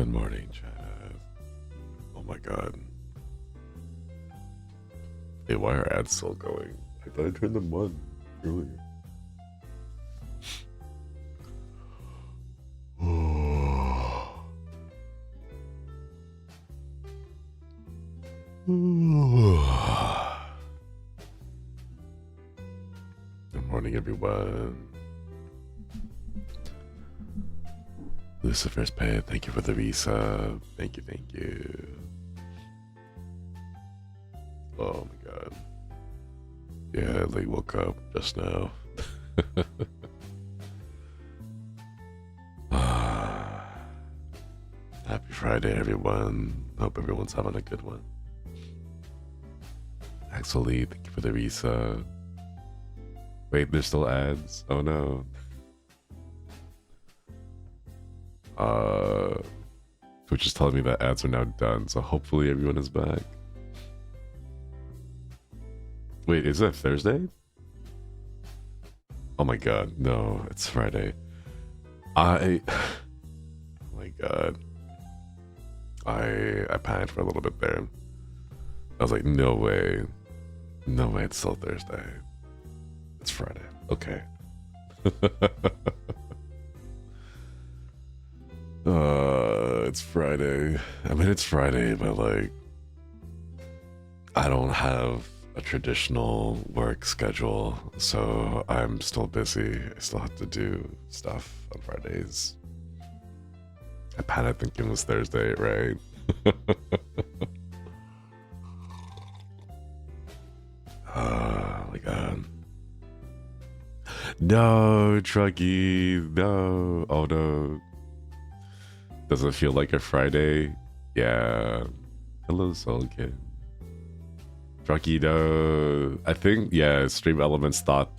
Good morning, chat. Oh my god. Hey, why are ads still going? I thought I turned them on earlier. Good morning, everyone. Lucifer's Pay, thank you for the resub. Thank you, thank you. Oh my god. Yeah, I like woke up just now. Happy Friday, everyone. Hope everyone's having a good one. Actually, thank you for the resub. Wait, there's still ads? Oh no. Twitch is telling me that ads are now done, so hopefully everyone is back. Wait, is that Thursday? Oh my god, no, it's Friday. Oh my god. I panicked for a little bit there. I was like, no way. No way, it's still Thursday. It's Friday. Okay. It's Friday. I mean, it's Friday, but like, I don't have a traditional work schedule, so I'm still busy. I still have to do stuff on Fridays. I panicked thinking it was Thursday, right? Oh my god. No, Trucky, no. Oh no. Does it feel like a Friday? Yeah. Hello, Soul Kid. Trucky, no. I think, yeah, Stream Elements thought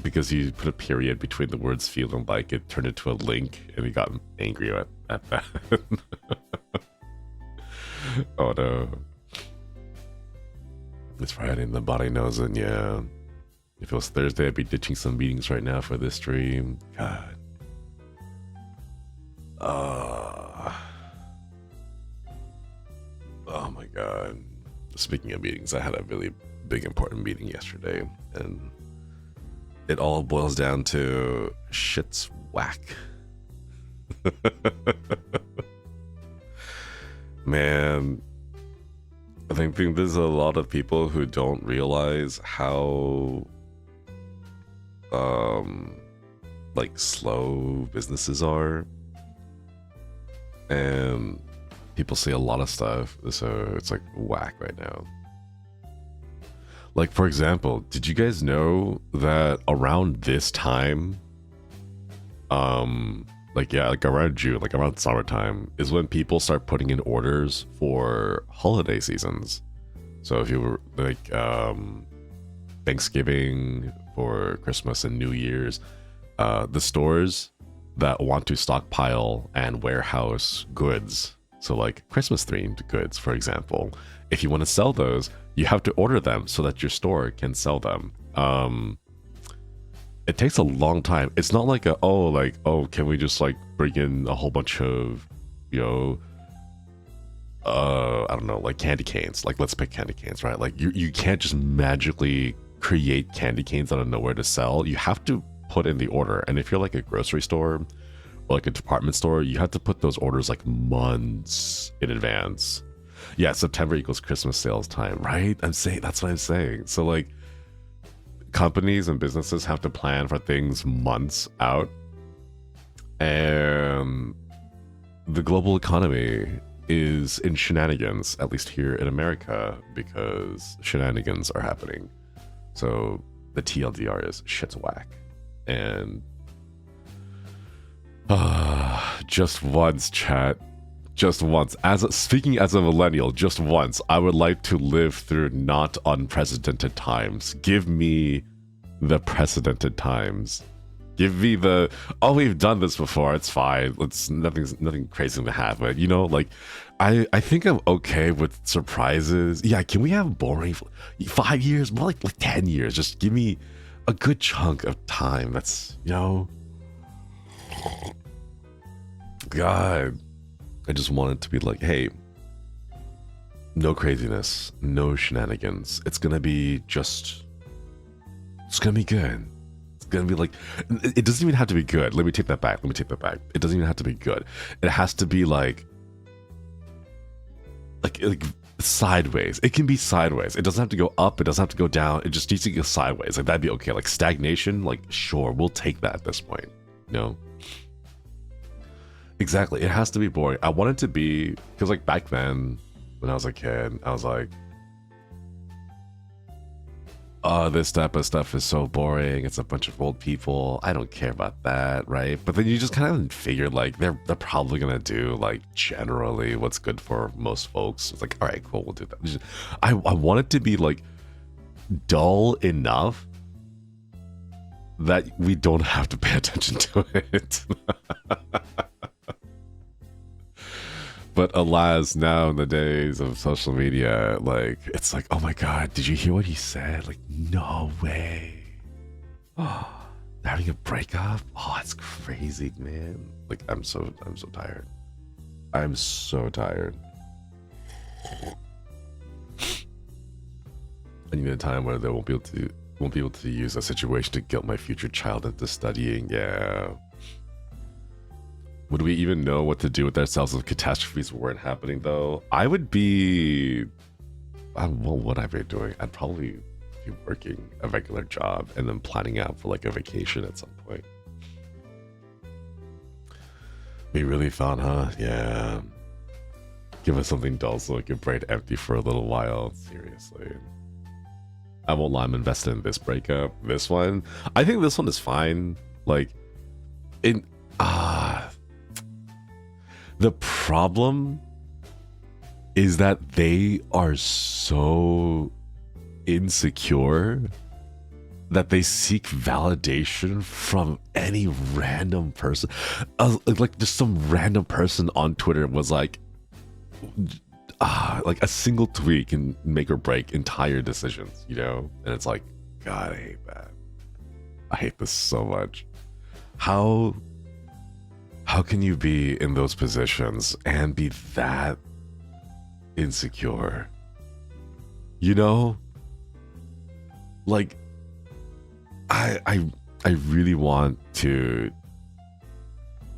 because you put a period between the words feeling like it turned into a link, and he got angry at that. Oh no. It's Friday and the body knows it, yeah. If it was Thursday, I'd be ditching some meetings right now for this stream. God. Oh my god. Speaking of meetings, I had a really big important meeting yesterday, and it all boils down to shit's whack. Man, I think there's a lot of people who don't realize how like slow businesses are, and people say a lot of stuff, so it's like whack right now. Like, for example, did you guys know that around this time, like around June, like around summertime, is when people start putting in orders for holiday seasons? So if you were like Thanksgiving, for Christmas and New Year's, the stores that want to stockpile and warehouse goods, so like Christmas themed goods, for example, if you want to sell those, you have to order them so that your store can sell them. It takes a long time. It's not like can we just like bring in a whole bunch of, you know, I don't know, like candy canes. Like, let's pick candy canes, right? Like you can't just magically create candy canes out of nowhere to sell. You have to put in the order. And if you're like a grocery store or like a department store, you have to put those orders like months in advance. Yeah, September equals Christmas sales time, right? That's what I'm saying. So like, companies and businesses have to plan for things months out, and the global economy is in shenanigans, at least here in America, because shenanigans are happening. So the TLDR is shit's whack. And just once, chat, just once, speaking as a millennial, just once, I would like to live through not unprecedented times. Give me the precedented times. Give me the, oh, we've done this before, it's fine, it's nothing crazy to have. But you know, like, I think I'm okay with surprises. Yeah, can we have boring 5 years, more like 10 years? Just give me a good chunk of time. That's, you know, God, I just want it to be like, hey, no craziness, no shenanigans. It's gonna be just, it's gonna be good. It's gonna be like, it doesn't even have to be good. Let me take that back. It doesn't even have to be good. It has to be like sideways. It can be sideways. It doesn't have to go up. It doesn't have to go down. It just needs to go sideways. Like, that'd be okay. Like stagnation, like, sure, we'll take that at this point. No. Exactly. It has to be boring. I want it to be, because like back then, when I was a kid, I was like, oh, this type of stuff is so boring. It's a bunch of old people. I don't care about that, right? But then you just kind of figured like they're probably gonna do like generally what's good for most folks. It's like, all right, cool, we'll do that. I want it to be like dull enough that we don't have to pay attention to it. But alas, now in the days of social media, like, it's like, oh my god, did you hear what he said? Like, no way. Oh, having a breakup? Oh, it's crazy, man. Like, I'm so tired. I'm so tired. I need a time where they won't be able to use a situation to guilt my future child into studying. Yeah. Would we even know what to do with ourselves if catastrophes weren't happening, though? I would be... well, what would I be doing? I'd probably be working a regular job and then planning out for like a vacation at some point. Be really fun, huh? Yeah. Give us something dull so we can brain empty for a little while. Seriously. I won't lie, I'm invested in this breakup. This one. I think this one is fine. Like, the problem is that they are so insecure that they seek validation from any random person. Like just some random person on Twitter was like a single tweet can make or break entire decisions, you know? And it's like, God, I hate that. I hate this so much. How can you be in those positions and be that insecure? You know? Like, I really want to...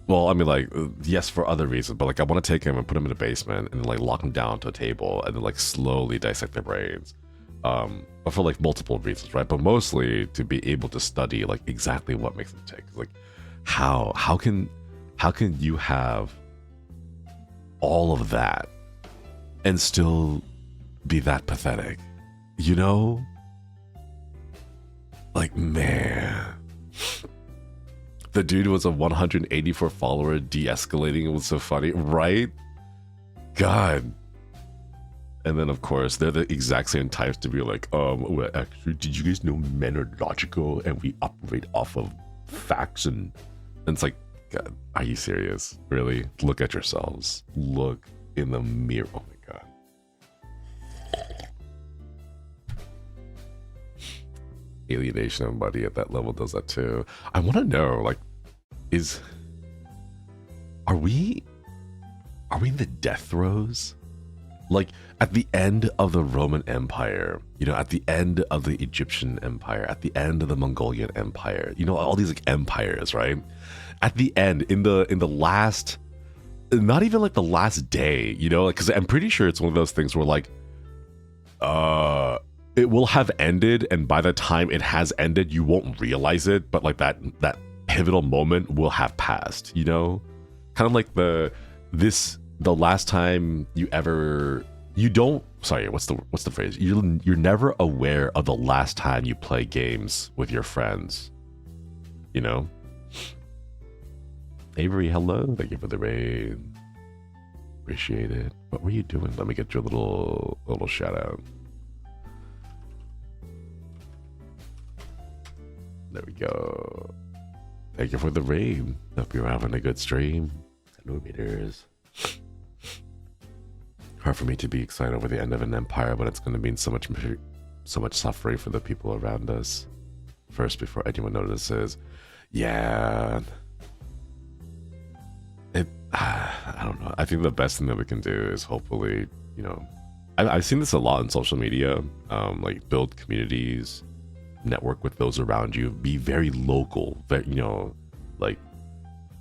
Well, I mean, like, yes, for other reasons, but like, I want to take him and put him in a basement and like lock him down to a table and then like slowly dissect their brains. But for like multiple reasons, right? But mostly to be able to study like exactly what makes them tick. Like, how can you have all of that and still be that pathetic? You know? Like, man. The dude was a 184 follower de-escalating. It was so funny, right? God. And then, of course, they're the exact same types to be like, well, actually, did you guys know men are logical and we operate off of facts? And it's like, God, are you serious? Really? Look at yourselves. Look in the mirror. Oh my God. Alienation of money at that level does that too. I want to know, like, are we in the death throes? Like, at the end of the Roman Empire, you know, at the end of the Egyptian Empire, at the end of the Mongolian Empire, you know, all these like empires, right? At the end, in the last, not even like the last day, you know, because I'm pretty sure it's one of those things where like, it will have ended, and by the time it has ended, you won't realize it, but like that pivotal moment will have passed, you know? Kind of like the last time what's the phrase? You're never aware of the last time you play games with your friends, you know? Avery, hello. Thank you for the raid. Appreciate it. What were you doing? Let me get your little shout out. There we go. Thank you for the raid. Hope you're having a good stream. Hello, meters. Hard for me to be excited over the end of an empire, but it's going to mean so much suffering for the people around us. First, before anyone notices. Yeah. I don't know. I think the best thing that we can do is hopefully, you know, I've seen this a lot on social media, like build communities, network with those around you, be very local, very, you know, like,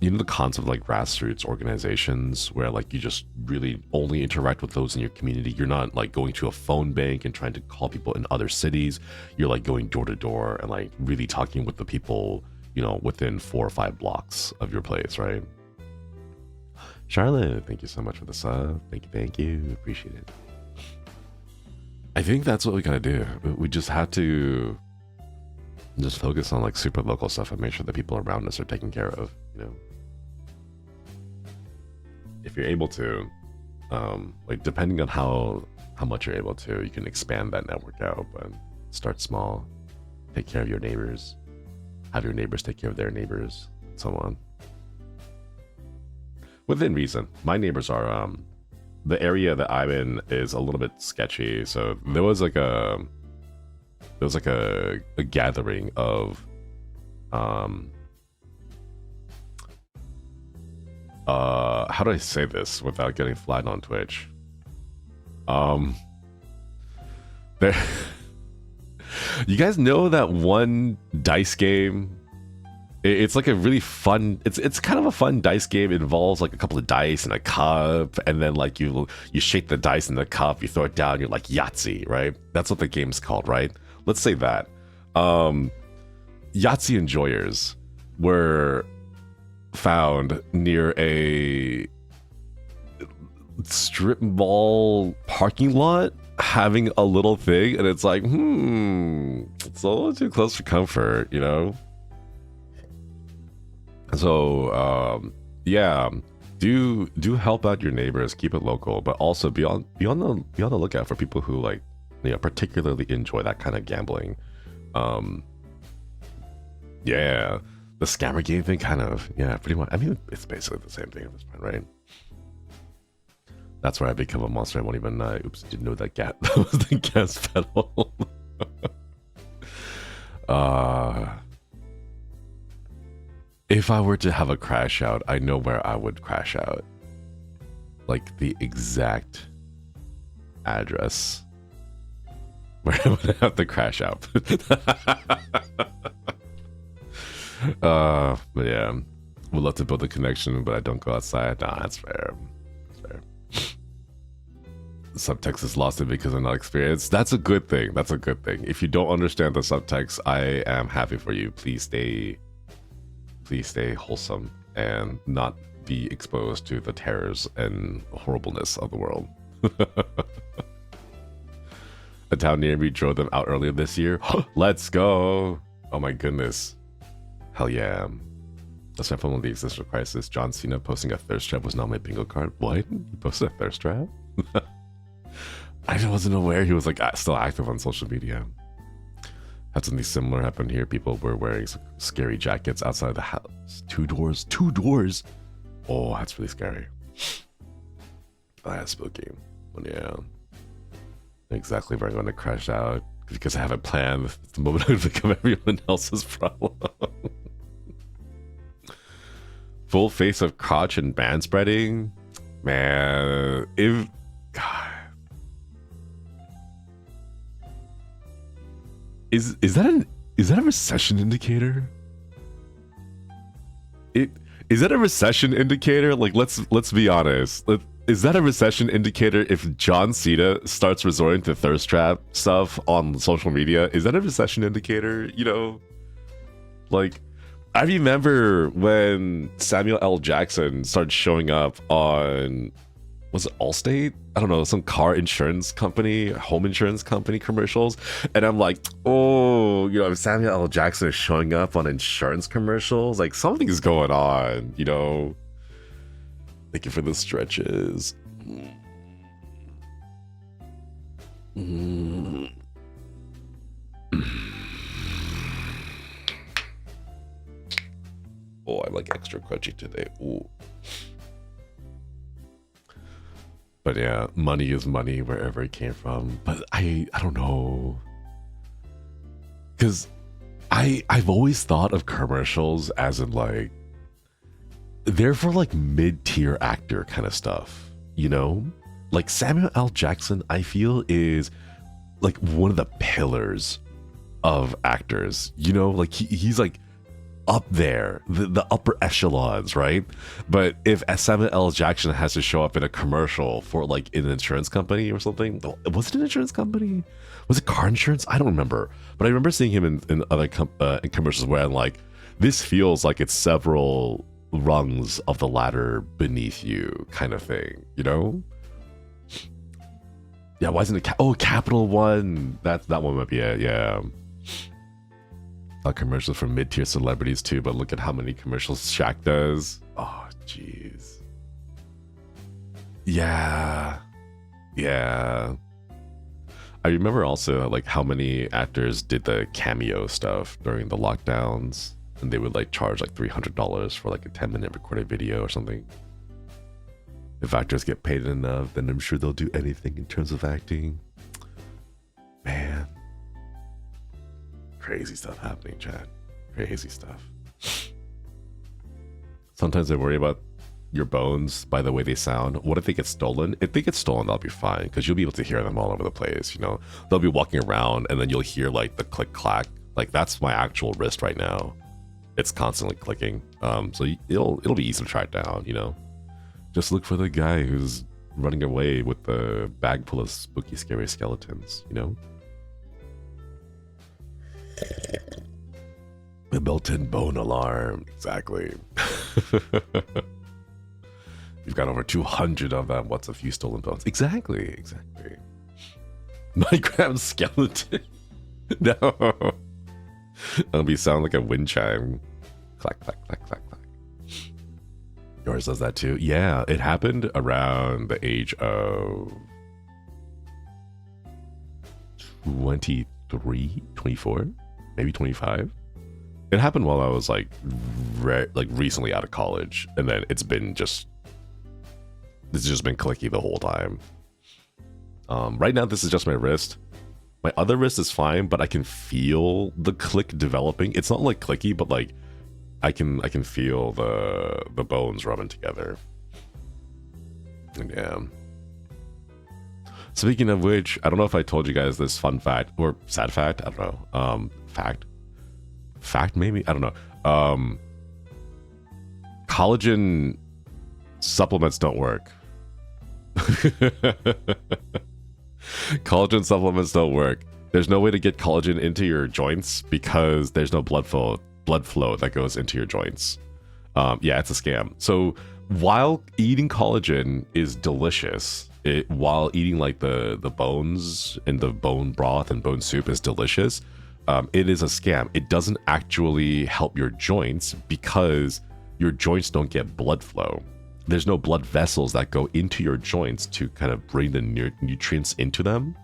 you know, the concept of like grassroots organizations where like you just really only interact with those in your community. You're not like going to a phone bank and trying to call people in other cities. You're like going door to door and like really talking with the people, you know, within 4 or 5 blocks of your place, right? Charlotte, thank you so much for the sub. Thank you. Appreciate it. I think that's what we gotta do. We just have to just focus on like super local stuff and make sure the people around us are taken care of, you know? If you're able to, like depending on how much you're able to, you can expand that network out, but start small, take care of your neighbors, have your neighbors take care of their neighbors, and so on. Within reason. My neighbors are, the area that I'm in is a little bit sketchy, so there was like a gathering of how do I say this without getting flagged on Twitch? There you guys know that one dice game? It's like a really fun, it's kind of a fun dice game. It involves like a couple of dice and a cup, and then like you shake the dice in the cup, you throw it down, you're like Yahtzee, right? That's what the game's called, right? Let's say that. Yahtzee enjoyers were found near a strip mall parking lot having a little thing, and it's like, it's a little too close for comfort, you know? So, yeah, do help out your neighbors, keep it local, but also be on the lookout for people who like, you know, particularly enjoy that kind of gambling. Yeah, the scammer game thing kind of, yeah, pretty much. I mean, it's basically the same thing at this point, right? That's where I become a monster. I won't even, oops, didn't know that that was the gas pedal. If I were to have a crash out, I know where I would crash out. Like the exact address where I would have to crash out. But yeah, would love to build a connection, but I don't go outside. Nah, that's fair. That's fair. Subtext is lost it because I'm not experienced. That's a good thing. That's a good thing. If you don't understand the subtext, I am happy for you. Please stay wholesome and not be exposed to the terrors and horribleness of the world. A town near me drove them out earlier this year. Let's go. Oh my goodness. Hell yeah. That's my phone with the existential crisis. John Cena posting a thirst trap was not my bingo card. What? He posted a thirst trap? I wasn't aware he was like still active on social media. Had something similar happen here. People were wearing scary jackets outside the house. Two doors. Oh, that's really scary. Oh, that's spooky. But yeah, exactly where I'm going to crash out because I haven't planned. It's the moment I become everyone else's problem. Full face of crotch and band spreading, man. If God. Is that a recession indicator? Is that a recession indicator? Like, let's be honest. Is that a recession indicator if John Cena starts resorting to thirst trap stuff on social media? Is that a recession indicator? You know, like I remember when Samuel L. Jackson started showing up on, was it Allstate? I don't know, some car insurance company, home insurance company commercials. And I'm like, oh, you know, if Samuel L. Jackson is showing up on insurance commercials, like something's going on, you know? Thank you for the stretches. Oh, I'm like extra crunchy today. Ooh. But yeah, money is money wherever it came from. But I don't know. Because I've always thought of commercials as in like, they're for like mid-tier actor kind of stuff, you know? Like Samuel L. Jackson, I feel, is like one of the pillars of actors, you know? Like he's like up there, the upper echelons, right? But if Samuel L. Jackson has to show up in a commercial for like an insurance company or something, was it an insurance company? Was it car insurance? I don't remember. But I remember seeing him in other in commercials where I'm like, this feels like it's several rungs of the ladder beneath you kind of thing, you know? Yeah, why isn't it? Capital One. That one might be it, yeah. Commercials for mid-tier celebrities too, but look at how many commercials Shaq does. Oh, jeez. Yeah. I remember also like how many actors did the cameo stuff during the lockdowns, and they would like charge like $300 for like a 10-minute recorded video or something. If actors get paid enough, then I'm sure they'll do anything in terms of acting. Man. Crazy stuff happening, Chad. Crazy stuff. Sometimes I worry about your bones by the way they sound. What if they get stolen? If they get stolen, that'll be fine, because you'll be able to hear them all over the place, you know? They'll be walking around and then you'll hear like the click clack. Like that's my actual wrist right now. It's constantly clicking. So it'll be easy to track down, you know? Just look for the guy who's running away with the bag full of spooky, scary skeletons, you know? The built-in bone alarm, exactly. You've got over 200 of them. What's a few stolen bones? Exactly. Minecraft skeleton. No. It'll be sound like a wind chime. Clack, clack, clack, clack, clack. Yours does that too. Yeah, it happened around the age of 23, 24. Maybe 25. It happened while I was like recently out of college, and then it's just been clicky the whole time. Right now this is just my wrist. My other wrist is fine, but I can feel the click developing. It's not like clicky, but like I can feel the bones rubbing together. And yeah. Speaking of which, I don't know if I told you guys this fun fact or sad fact. I don't know. Fact maybe, I don't know. Collagen supplements don't work. Collagen supplements don't work. There's no way to get collagen into your joints because there's no blood flow that goes into your joints. Yeah, it's a scam. So while eating collagen is delicious, while eating like the bones and the bone broth and bone soup is delicious, it is a scam. It doesn't actually help your joints because your joints don't get blood flow. There's no blood vessels that go into your joints to kind of bring the nutrients into them.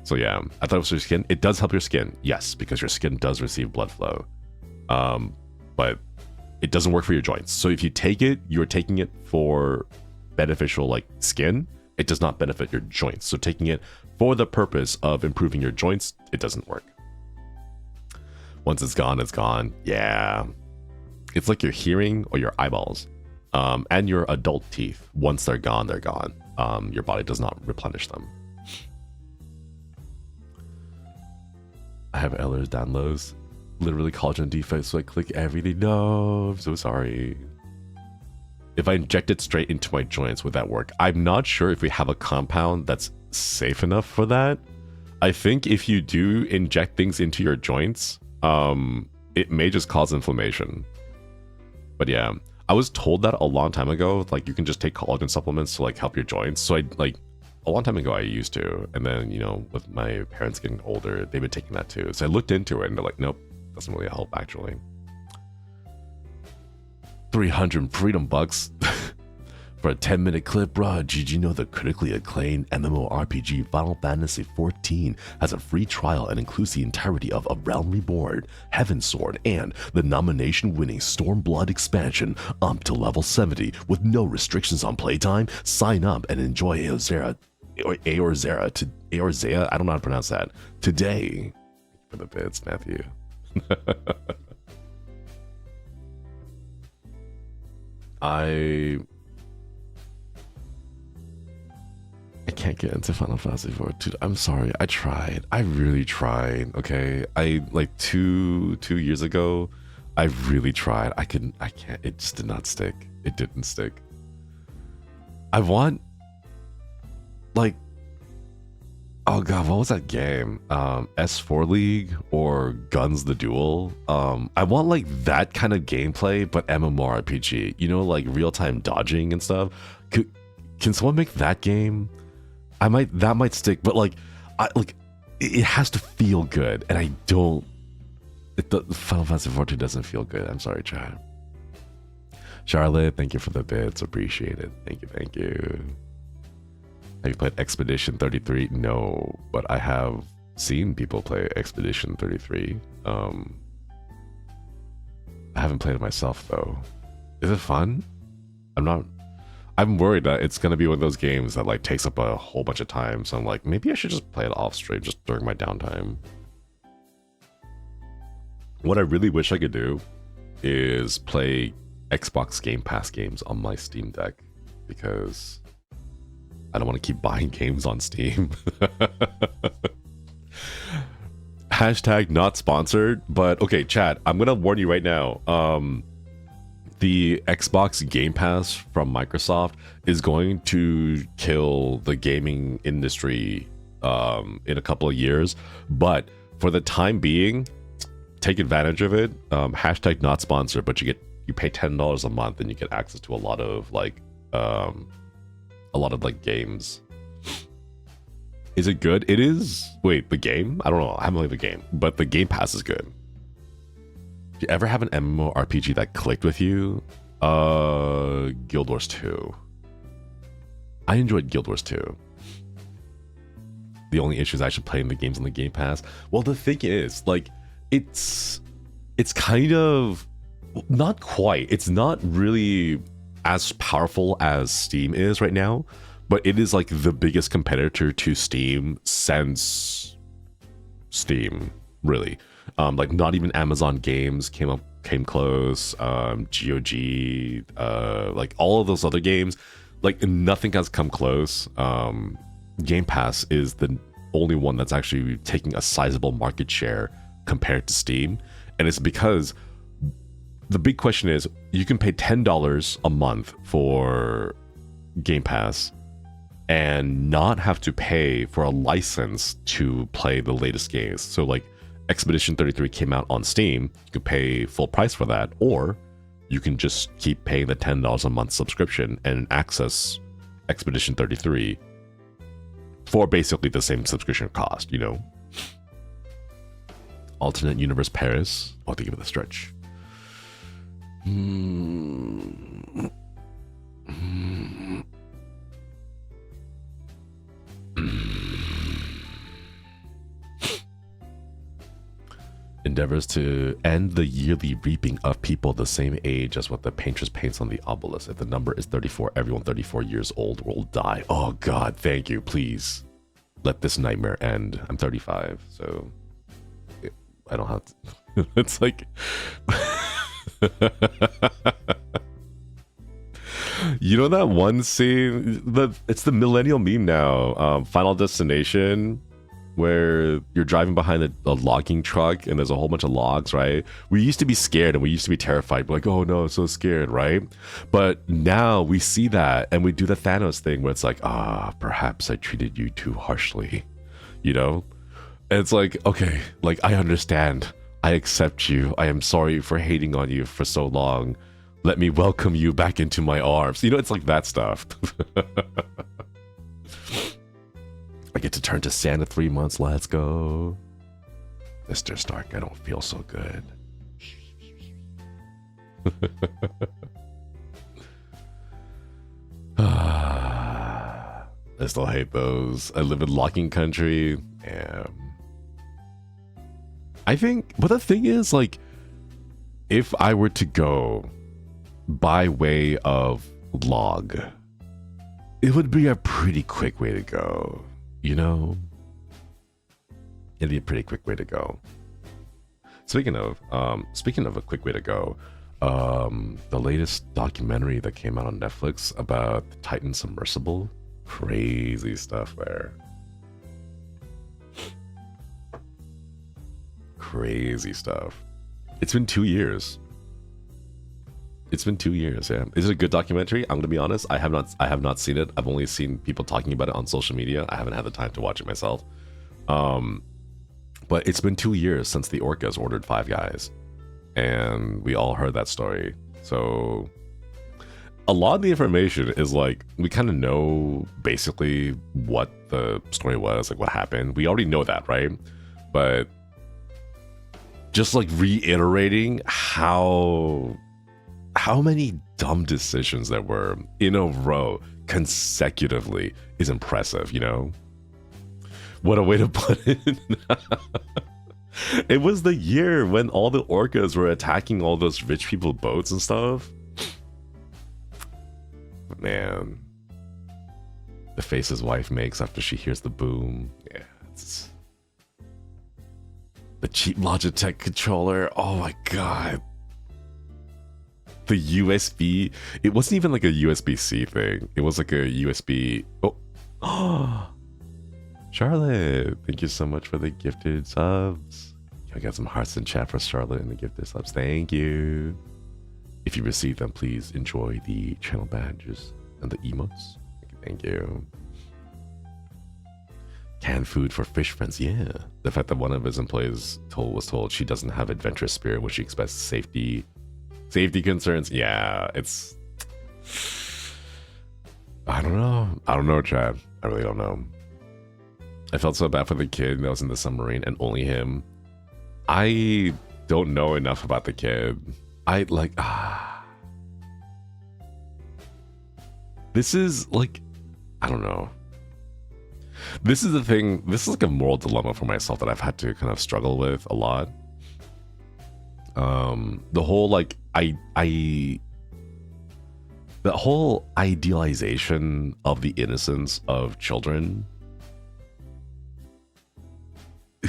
So yeah, I thought it was your skin. It does help your skin, yes, because your skin does receive blood flow. But it doesn't work for your joints. So if you take it, you're taking it for beneficial like skin. It does not benefit your joints. So taking it for the purpose of improving your joints, it doesn't work. Once it's gone, it's gone. Yeah. It's like your hearing or your eyeballs. And your adult teeth. Once they're gone, they're gone. Your body does not replenish them. I have Ehlers Danlos. Literally collagen defects, so I click everything. No, I'm so sorry. If I inject it straight into my joints, would that work? I'm not sure if we have a compound that's safe enough for that. I think if you do inject things into your joints, it may just cause inflammation. But yeah, I was told that a long time ago, like you can just take collagen supplements to like help your joints. So I like a long time ago I used to, and then, you know, with my parents getting older, they've been taking that too. So I looked into it and they're like, nope, doesn't really help actually. 300 freedom bucks for a 10-minute clip, bruh. Did you know the critically acclaimed MMORPG Final Fantasy XIV has a free trial and includes the entirety of A Realm Reborn, Heaven's Sword, and the nomination-winning Stormblood expansion up to level 70 with no restrictions on playtime? Sign up and enjoy Eorzea, I don't know how to pronounce that, today. For the bits, Matthew. I can't get into Final Fantasy 4, dude. I'm sorry. I tried. I really tried. Okay. I like two years ago, I really tried. I can't. It just did not stick. It didn't stick. I want like, oh god, what was that game? S4 League or Guns the Duel? I want like that kind of gameplay, but MMORPG. You know, like real-time dodging and stuff. Can someone make that game? That might stick, but like, it has to feel good, and I don't. The Final Fantasy 14 doesn't feel good. I'm sorry, Chad. Charlotte, thank you for the bits. Appreciate it. Thank you. Have you played Expedition 33? No, but I have seen people play Expedition 33. I haven't played it myself though. Is it fun? I'm worried that it's gonna be one of those games that like takes up a whole bunch of time. So I'm like, maybe I should just play it off stream just during my downtime. What I really wish I could do is play Xbox Game Pass games on my Steam Deck, because I don't want to keep buying games on Steam. Hashtag not sponsored, but okay, chat, I'm gonna warn you right now. The Xbox Game Pass from Microsoft is going to kill the gaming industry in a couple of years, but for the time being, take advantage of it. Hashtag not sponsored, but you pay $10 a month and you get access to a lot of games. Is it good? It is. Wait, the game? I don't know. I haven't played the game, but the Game Pass is good. Did you ever have an MMORPG that clicked with you? Guild Wars 2. I enjoyed Guild Wars 2. The only issue is I should play in the games on the Game Pass. Well, the thing is, like, it's kind of not quite. It's not really as powerful as Steam is right now, but it is like the biggest competitor to Steam since Steam, really. Like not even Amazon Games came close. GOG, like all of those other games, like nothing has come close. Game Pass is the only one that's actually taking a sizable market share compared to Steam, and it's because the big question is, you can pay $10 a month for Game Pass and not have to pay for a license to play the latest games. So like Expedition 33 came out on Steam, you could pay full price for that, or you can just keep paying the $10 a month subscription and access Expedition 33 for basically the same subscription cost, you know? Alternate Universe Paris. I'll have to give it a stretch. Endeavors to end the yearly reaping of people the same age as what the painter paints on the obelisk. If the number is 34, everyone 34 years old will die. Oh god, thank you, please. Let this nightmare end. I'm 35, so I don't have to. It's like you know that one scene, it's the millennial meme now, Final Destination, where you're driving behind a logging truck and there's a whole bunch of logs, right? We used to be scared and we used to be terrified. We're like, oh no, I'm so scared, right? But now we see that and we do the Thanos thing where it's like, perhaps I treated you too harshly, you know? And it's like, okay, like I understand. I accept you. I am sorry for hating on you for so long. Let me welcome you back into my arms. You know, it's like that stuff. I get to turn to Santa 3 months. Let's go. Mr. Stark, I don't feel so good. I still hate those. I live in locking country. I think, but the thing is, like, if I were to go by way of log, it would be a pretty quick way to go, you know? It'd be a pretty quick way to go. Speaking of a quick way to go, The latest documentary that came out on Netflix about the Titan Submersible. Crazy stuff there. Crazy stuff. It's been 2 years. It's been 2 years, yeah. Is it a good documentary? I'm gonna be honest. I have not seen it. I've only seen people talking about it on social media. I haven't had the time to watch it myself. But it's been 2 years since the orcas ordered Five Guys. And we all heard that story. So a lot of the information is like, we kind of know basically what the story was, like what happened. We already know that, right? But just like reiterating how many dumb decisions there were in a row consecutively is impressive, you know? What a way to put it. It was the year when all the orcas were attacking all those rich people boats and stuff. Man, the face his wife makes after she hears the boom. Yeah, it's the cheap Logitech controller. Oh my god. The USB. It wasn't even like a USB-C thing. It was like a USB. Oh. Charlotte, thank you so much for the gifted subs. I got some hearts in chat for Charlotte and the gifted subs. Thank you. If you receive them, please enjoy the channel badges and the emotes. Thank you. Canned food for fish friends. Yeah. The fact that one of his employees was told she doesn't have adventurous spirit, which she expects safety concerns. Yeah, it's... I don't know, Chad. I really don't know. I felt so bad for the kid that was in the submarine and only him. I don't know enough about the kid. This is like, I don't know. This is the thing. This is like a moral dilemma for myself that I've had to kind of struggle with a lot. The whole like, the whole idealization of the innocence of children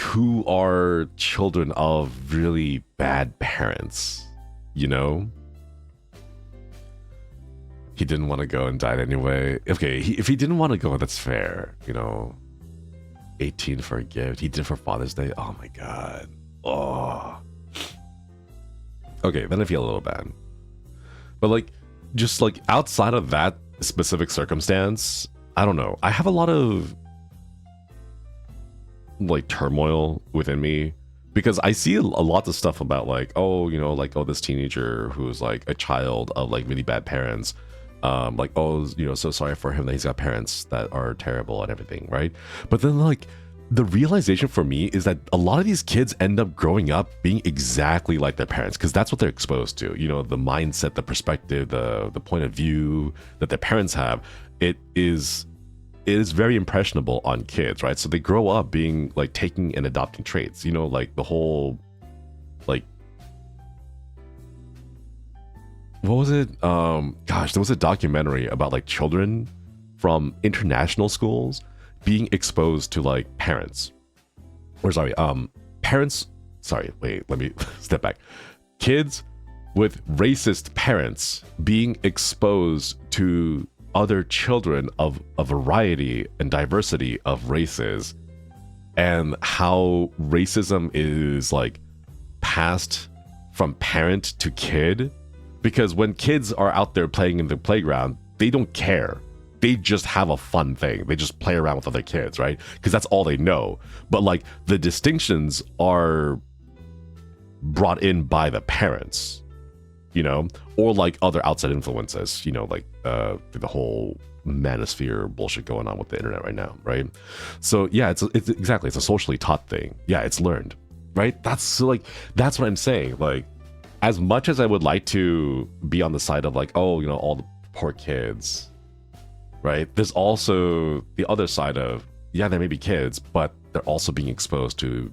who are children of really bad parents, you know? He didn't want to go and died anyway. Okay, if he didn't want to go, that's fair, you know? 18 for a gift. He did for Father's Day. Oh my god. Oh. Okay, then I feel a little bad. But like, just like outside of that specific circumstance, I don't know. I have a lot of like turmoil within me because I see a lot of stuff about like, oh, you know, like, oh, this teenager who's like a child of like really bad parents, like, oh, you know, so sorry for him that he's got parents that are terrible and everything, right? But then like the realization for me is that a lot of these kids end up growing up being exactly like their parents because that's what they're exposed to, you know, the mindset, the perspective, the point of view that their parents have. It is very impressionable on kids, right? So they grow up being like taking and adopting traits, you know, like the whole, like, what was it? Gosh, there was a documentary about like children from international schools being exposed to like parents. Or sorry, parents, sorry, wait, let me step back. Kids with racist parents being exposed to other children of a variety and diversity of races, and how racism is like passed from parent to kid, because when kids are out there playing in the playground, they don't care. They just have a fun thing. They just play around with other kids, right? Because that's all they know. But like the distinctions are brought in by the parents, you know, or like other outside influences, you know, like the whole manosphere bullshit going on with the internet right now, right? So yeah, it's exactly, it's a socially taught thing. Yeah, it's learned, right? That's what I'm saying. Like, as much as I would like to be on the side of like, oh, you know, all the poor kids, right? There's also the other side of, yeah, there may be kids, but they're also being exposed to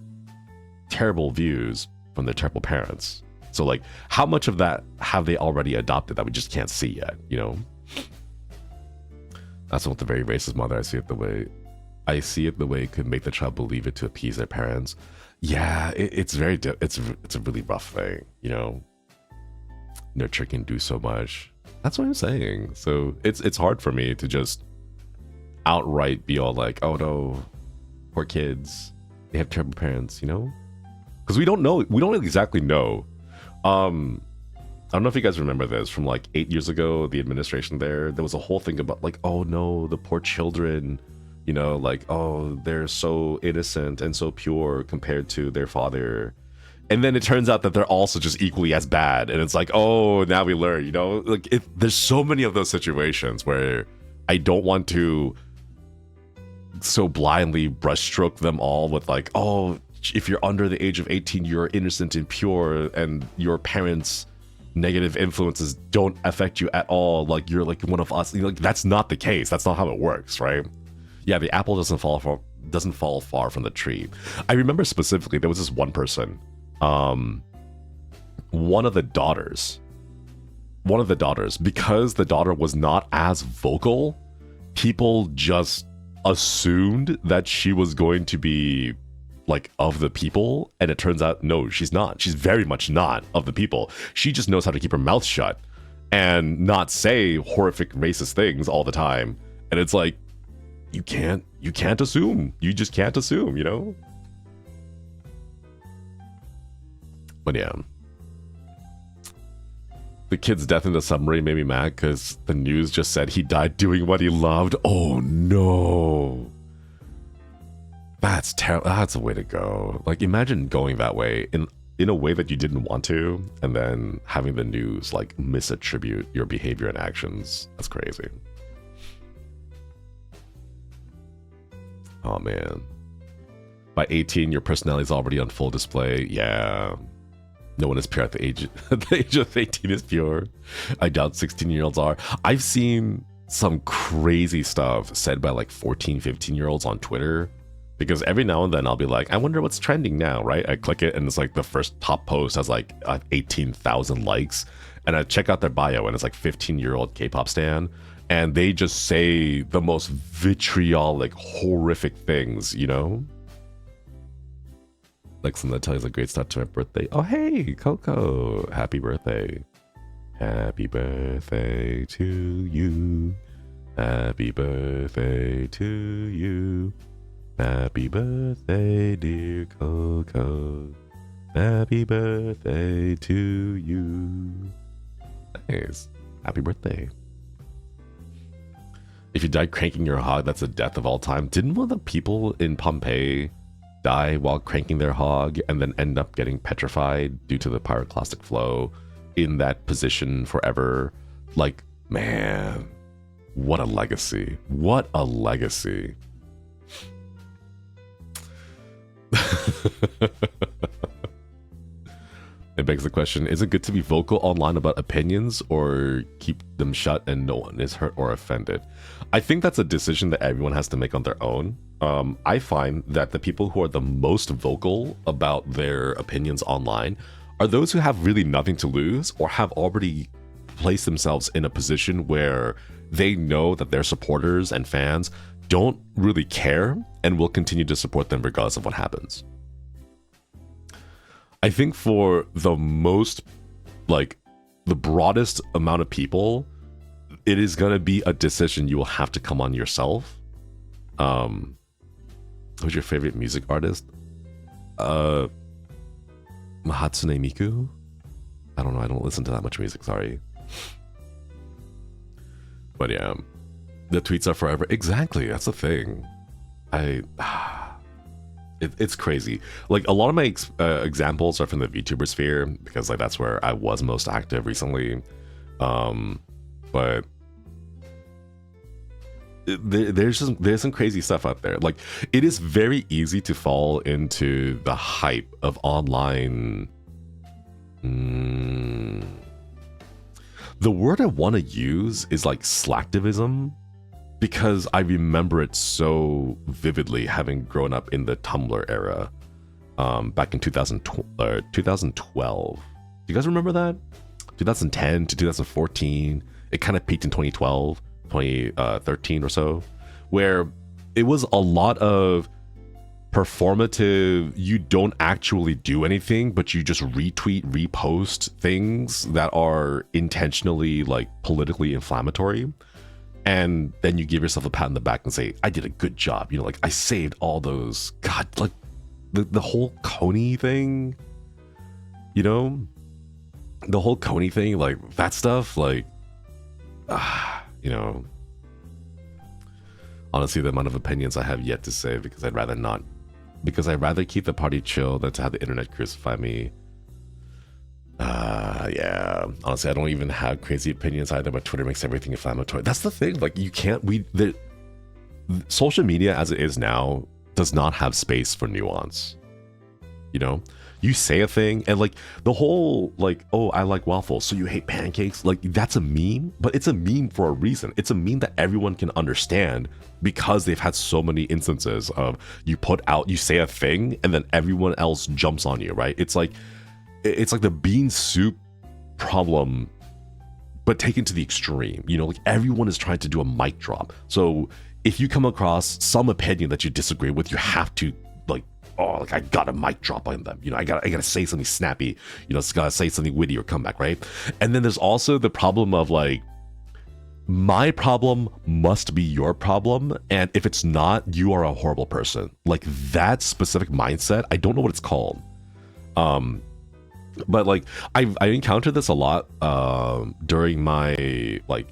terrible views from their terrible parents. So like, how much of that have they already adopted that we just can't see yet, you know? That's not the very racist mother. I see it the way it could make the child believe it to appease their parents. Yeah, it's a really rough thing, you know? nurture can do so much. That's what I'm saying. So it's hard for me to just outright be all like, oh no, poor kids, they have terrible parents, you know? Because we don't exactly know. I don't know if you guys remember this from like 8 years ago, the administration there was a whole thing about like, oh no, the poor children, you know, like, oh, they're so innocent and so pure compared to their father. And then it turns out that they're also just equally as bad. And it's like, oh, now we learn, you know, like there's so many of those situations where I don't want to so blindly brushstroke them all with like, oh, if you're under the age of 18, you're innocent and pure and your parents' negative influences don't affect you at all. Like you're like one of us. Like that's not the case. That's not how it works, right? Yeah, the apple doesn't fall far from the tree. I remember specifically there was this one person, one of the daughters, because the daughter was not as vocal, people just assumed that she was going to be like of the people, and it turns out no, she's not. She's very much not of the people. She just knows how to keep her mouth shut and not say horrific racist things all the time. And it's like, you can't assume. You just can't assume, you know? But yeah, the kid's death in the submarine made me mad because the news just said he died doing what he loved. Oh no. That's terrible. That's a way to go. Like, imagine going that way in a way that you didn't want to, and then having the news like misattribute your behavior and actions. That's crazy. Oh man. By 18, your personality is already on full display. Yeah. No one is pure at the age of 18 is pure. I doubt 16-year-olds are. I've seen some crazy stuff said by like 14, 15-year-olds on Twitter. Because every now and then I'll be like, I wonder what's trending now, right? I click it and it's like the first top post has like 18,000 likes. And I check out their bio and it's like 15-year-old K-pop stan. And they just say the most vitriolic, horrific things, you know? Like something that tells you a great start to my birthday. Oh, hey, Coco. Happy birthday. Happy birthday to you. Happy birthday to you. Happy birthday, dear Coco. Happy birthday to you. Nice. Happy birthday. If you die cranking your hog, that's the death of all time. Didn't one of the people in Pompeii die while cranking their hog and then end up getting petrified due to the pyroclastic flow in that position forever? Like, man, what a legacy. What a legacy. It begs the question, is it good to be vocal online about opinions or keep them shut and no one is hurt or offended? I think that's a decision that everyone has to make on their own. I find that the people who are the most vocal about their opinions online are those who have really nothing to lose or have already placed themselves in a position where they know that their supporters and fans don't really care and will continue to support them regardless of what happens. I think for the most, like, the broadest amount of people, it is going to be a decision you will have to come on yourself. Who's your favorite music artist? Hatsune Miku? I don't know, I don't listen to that much music, sorry. But yeah, the tweets are forever. Exactly, that's the thing. It's crazy. Like, a lot of my examples are from the VTuber sphere because like that's where I was most active recently. But there's some crazy stuff out there. Like, it is very easy to fall into the hype of online. The word I want to use is like Slacktivism, because I remember it so vividly, having grown up in the Tumblr era back in 2012. Do you guys remember that? 2010 to 2014. It kind of peaked in 2012, 2013 or so, where it was a lot of performative, you don't actually do anything, but you just retweet, repost things that are intentionally like politically inflammatory. And then you give yourself a pat on the back and say, I did a good job. You know, like I saved all those, God, like the whole Coney thing, you know, the whole Coney thing, like that stuff, like, you know, honestly, the amount of opinions I have yet to say because I'd rather keep the party chill than to have the internet crucify me. Yeah, honestly, I don't even have crazy opinions either, but Twitter makes everything inflammatory. That's the thing, like you can't, social media as it is now does not have space for nuance. You know, you say a thing and like the whole like, oh, I like waffles, so you hate pancakes, like that's a meme, but it's a meme for a reason. It's a meme that everyone can understand because they've had so many instances of you say a thing and then everyone else jumps on you, right? It's like the bean soup problem, but taken to the extreme. You know, like everyone is trying to do a mic drop. So if you come across some opinion that you disagree with, you have to like, oh, like I got a mic drop on them. You know, I gotta say something snappy. You know, it's gotta say something witty or come back, right? And then there's also the problem of like, my problem must be your problem, and if it's not, you are a horrible person. Like that specific mindset, I don't know what it's called. But like I encountered this a lot during my like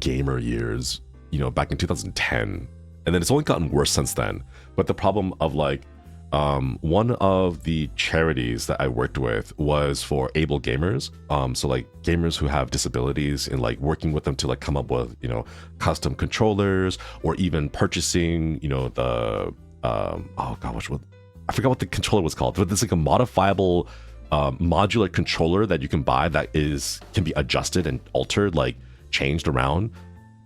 gamer years, you know, back in 2010, and then it's only gotten worse since then. But the problem of like one of the charities that I worked with was for able gamers, so like gamers who have disabilities, and like working with them to like come up with, you know, custom controllers, or even purchasing, you know, the oh god, I forgot what the controller was called, but it's like a modifiable modular controller that you can buy that can be adjusted and altered, like changed around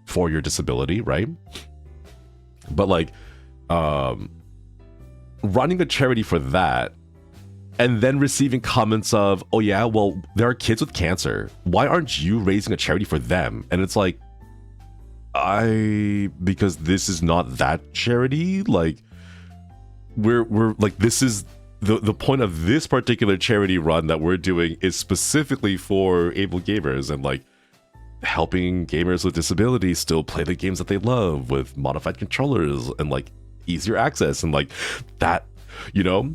for your disability, right? But like running a charity for that and then receiving comments of, oh yeah, well, there are kids with cancer, why aren't you raising a charity for them? And it's like, because this is not that charity. Like we're like, this is the point of this particular charity run that we're doing is specifically for able gamers, and like helping gamers with disabilities still play the games that they love with modified controllers and like easier access and like that, you know,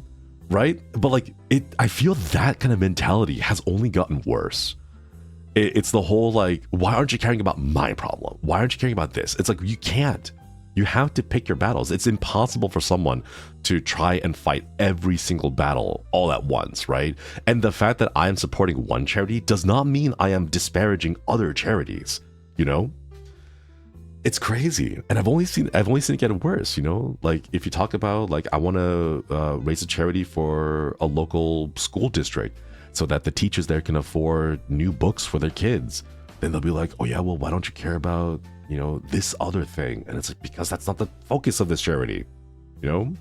right? But like I feel that kind of mentality has only gotten worse. It's the whole like, why aren't you caring about my problem? Why aren't you caring about this? It's like, you can't. You have to pick your battles. It's impossible for someone to try and fight every single battle all at once, right? And the fact that I am supporting one charity does not mean I am disparaging other charities, you know? It's crazy. And I've only seen it get worse, you know? Like if you talk about like, I want to raise a charity for a local school district so that the teachers there can afford new books for their kids, then they'll be like, oh yeah, well, why don't you care about, you know, this other thing? And it's like, because that's not the focus of this charity, you know?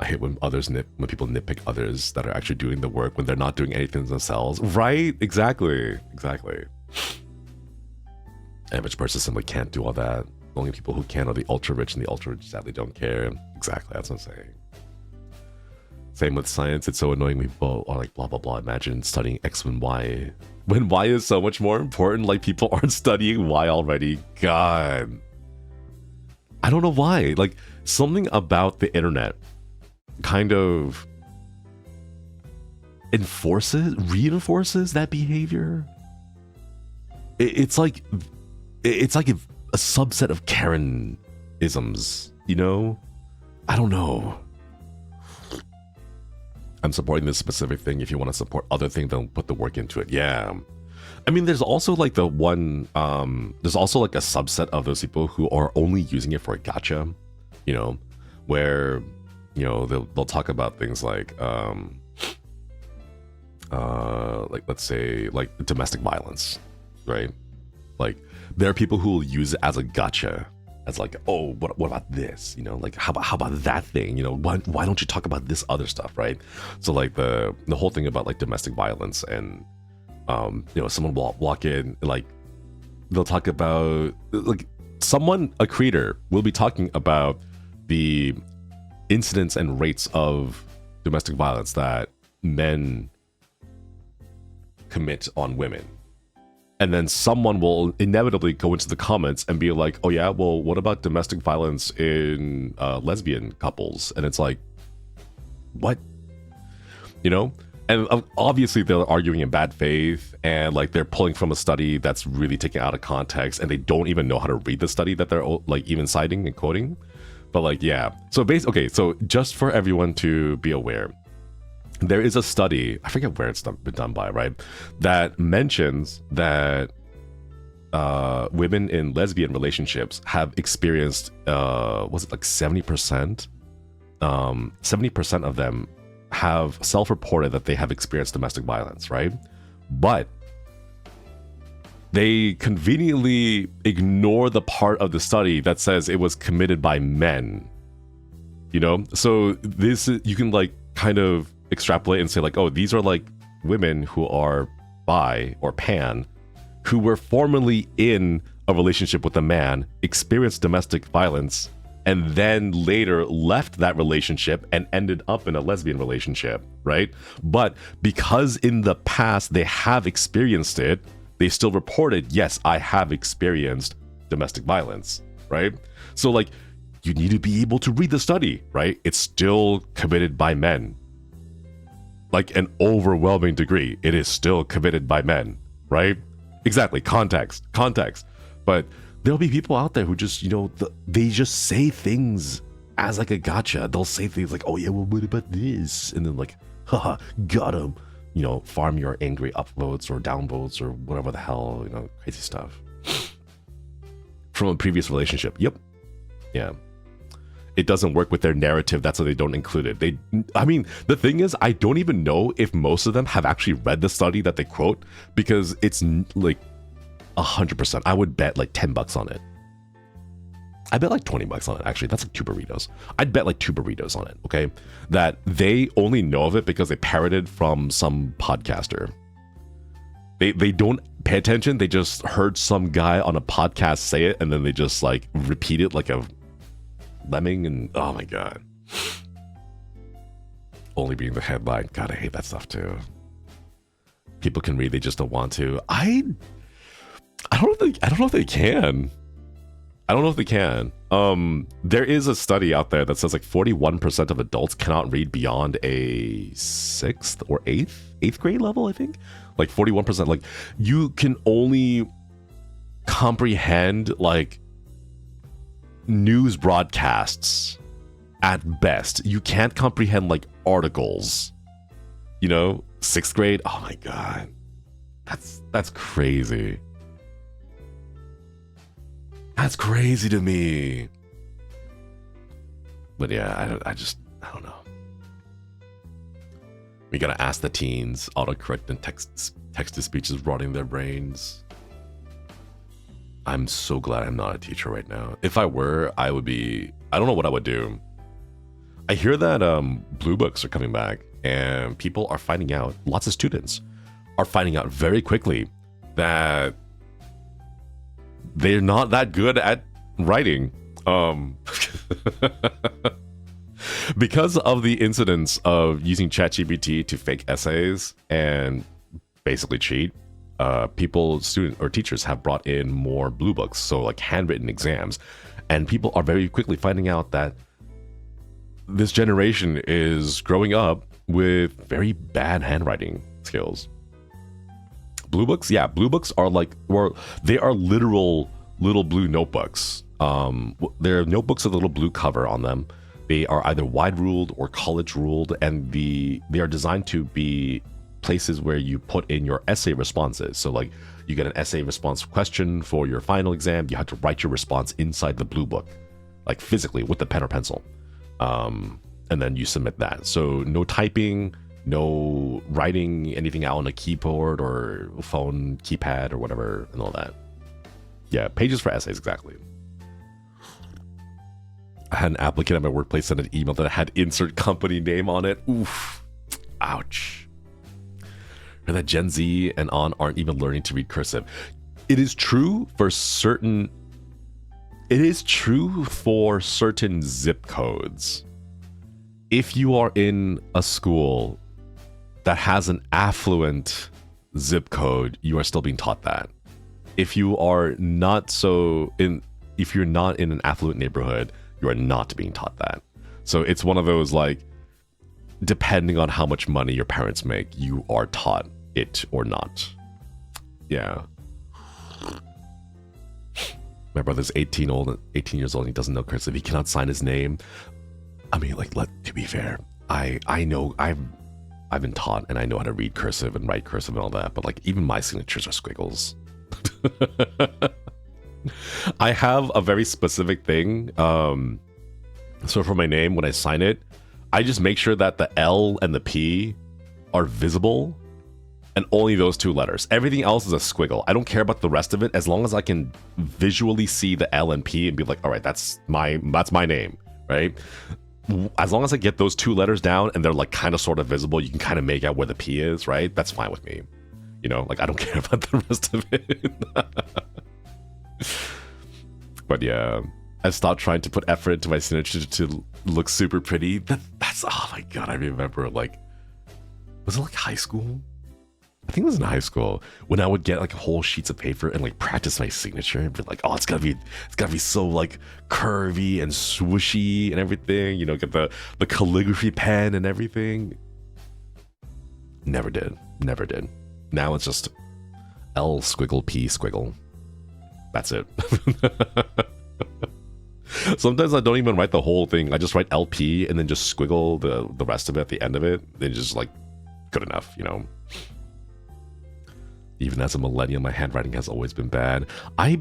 I hate when people nitpick others that are actually doing the work when they're not doing anything themselves. Right? Exactly. Average person simply can't do all that. The only people who can are the ultra rich, and the ultra rich sadly don't care. Exactly, that's what I'm saying. Same with science. It's so annoying. We both are like blah blah blah. Imagine studying X and Y when Y is so much more important. Like people aren't studying Y already. God, I don't know why. Like something about the internet kind of reinforces that behavior. It's like a subset of Karen-isms, you know? I don't know. I'm supporting this specific thing. If you want to support other things, then put the work into it. Yeah. I mean, there's also like there's also like a subset of those people who are only using it for a gotcha, you know, where, you know, they'll talk about things like let's say like domestic violence, right? Like there are people who will use it as a gotcha, as like, oh, what about this? You know, like how about that thing? You know, why don't you talk about this other stuff, right? So like the whole thing about like domestic violence, and you know, someone will walk in, like they'll talk about like a creator will be talking about the incidents and rates of domestic violence that men commit on women. And then someone will inevitably go into the comments and be like, oh yeah, well, what about domestic violence in lesbian couples? And it's like, what? You know? And obviously they're arguing in bad faith, and like they're pulling from a study that's really taken out of context, and they don't even know how to read the study that they're like even citing and quoting. But like, yeah. So okay, so just for everyone to be aware, there is a study, I forget where it's been done by, right? That mentions that women in lesbian relationships have experienced, was it like 70%? 70% of them have self-reported that they have experienced domestic violence, right? But they conveniently ignore the part of the study that says it was committed by men, you know? So this, you can like kind of extrapolate and say like, oh, these are like women who are bi or pan, who were formerly in a relationship with a man, experienced domestic violence, and then later left that relationship and ended up in a lesbian relationship, right? But because in the past they have experienced it, they still reported, yes, I have experienced domestic violence, right? So like, you need to be able to read the study, right? It's still committed by men. Like an overwhelming degree, it is still committed by men, right? Exactly, context. But there'll be people out there who just, you know, they just say things as like a gotcha. They'll say things like, oh yeah, well, what about this? And then like, haha, got him. You know, farm your angry upvotes or downvotes or whatever the hell, you know, crazy stuff. From a previous relationship. Yep. Yeah. It doesn't work with their narrative. That's why they don't include it. I mean, the thing is, I don't even know if most of them have actually read the study that they quote, because it's like 100%. I would bet like $10 on it. I bet like $20 on it, actually. That's like 2 burritos. I'd bet like 2 burritos on it, okay? That they only know of it because they parroted from some podcaster. They don't pay attention. They just heard some guy on a podcast say it, and then they just like repeat it like a lemming, and oh my god. Only being the headline. God, I hate that stuff too. People can read, they just don't want to. I don't know if they can. I don't know if they can. There is a study out there that says like 41% of adults cannot read beyond a 6th or 8th grade level, I think. Like 41%. Like, you can only comprehend like news broadcasts at best. You can't comprehend like articles. You know, 6th grade. Oh my god. That's crazy. That's crazy to me. But yeah, I don't know. We gotta ask the teens. Autocorrect and text-to-speech is rotting their brains. I'm so glad I'm not a teacher right now. If I were, I would be. I don't know what I would do. I hear that blue books are coming back, and people are finding out. Lots of students are finding out very quickly that they're not that good at writing. Because of the incidents of using ChatGPT to fake essays and basically cheat, students or teachers have brought in more blue books, so like handwritten exams, and people are very quickly finding out that this generation is growing up with very bad handwriting skills. Blue books, yeah, blue books are like, or they are literal little blue notebooks. They're notebooks with a little blue cover on them. They are either wide ruled or college ruled, and they are designed to be places where you put in your essay responses. So like, you get an essay response question for your final exam, you have to write your response inside the blue book, like physically with a pen or pencil, and then you submit that. So no typing, no writing anything out on a keyboard or phone keypad or whatever and all that. Yeah, pages for essays, exactly. I had an applicant at my workplace send an email that had insert company name on it. Oof. Ouch. And that Gen Z and on aren't even learning to read cursive. It is true for certain zip codes. if you are in a school that has an affluent zip code, you are still being taught that. If you are not if you're not in an affluent neighborhood, you are not being taught that. So it's one of those, like, depending on how much money your parents make, you are taught it or not. Yeah. My brother's 18 years old, and he doesn't know cursive. He cannot sign his name. I mean, like, to be fair, I know I've been taught and I know how to read cursive and write cursive and all that, but like even my signatures are squiggles. I have a very specific thing. So for my name, when I sign it, I just make sure that the L and the P are visible, and only those two letters. Everything else is a squiggle. I don't care about the rest of it, as long as I can visually see the L and P and be like, all right, that's my name, right? As long as I get those two letters down and they're like kind of sort of visible, you can kind of make out where the P is, right? That's fine with me. You know, like I don't care about the rest of it. But yeah, I stopped trying to put effort into my signature to look super pretty. That's oh my god, I remember, like, was it like high school? I think it was in high school when I would get like whole sheets of paper and like practice my signature and be like, oh, it's gotta be so like curvy and swooshy and everything, you know, get the calligraphy pen and everything. Never did. Now it's just L squiggle P squiggle. That's it. Sometimes I don't even write the whole thing. I just write LP and then just squiggle the rest of it at the end of it. It's just like good enough, you know. Even as a millennial, my handwriting has always been bad. I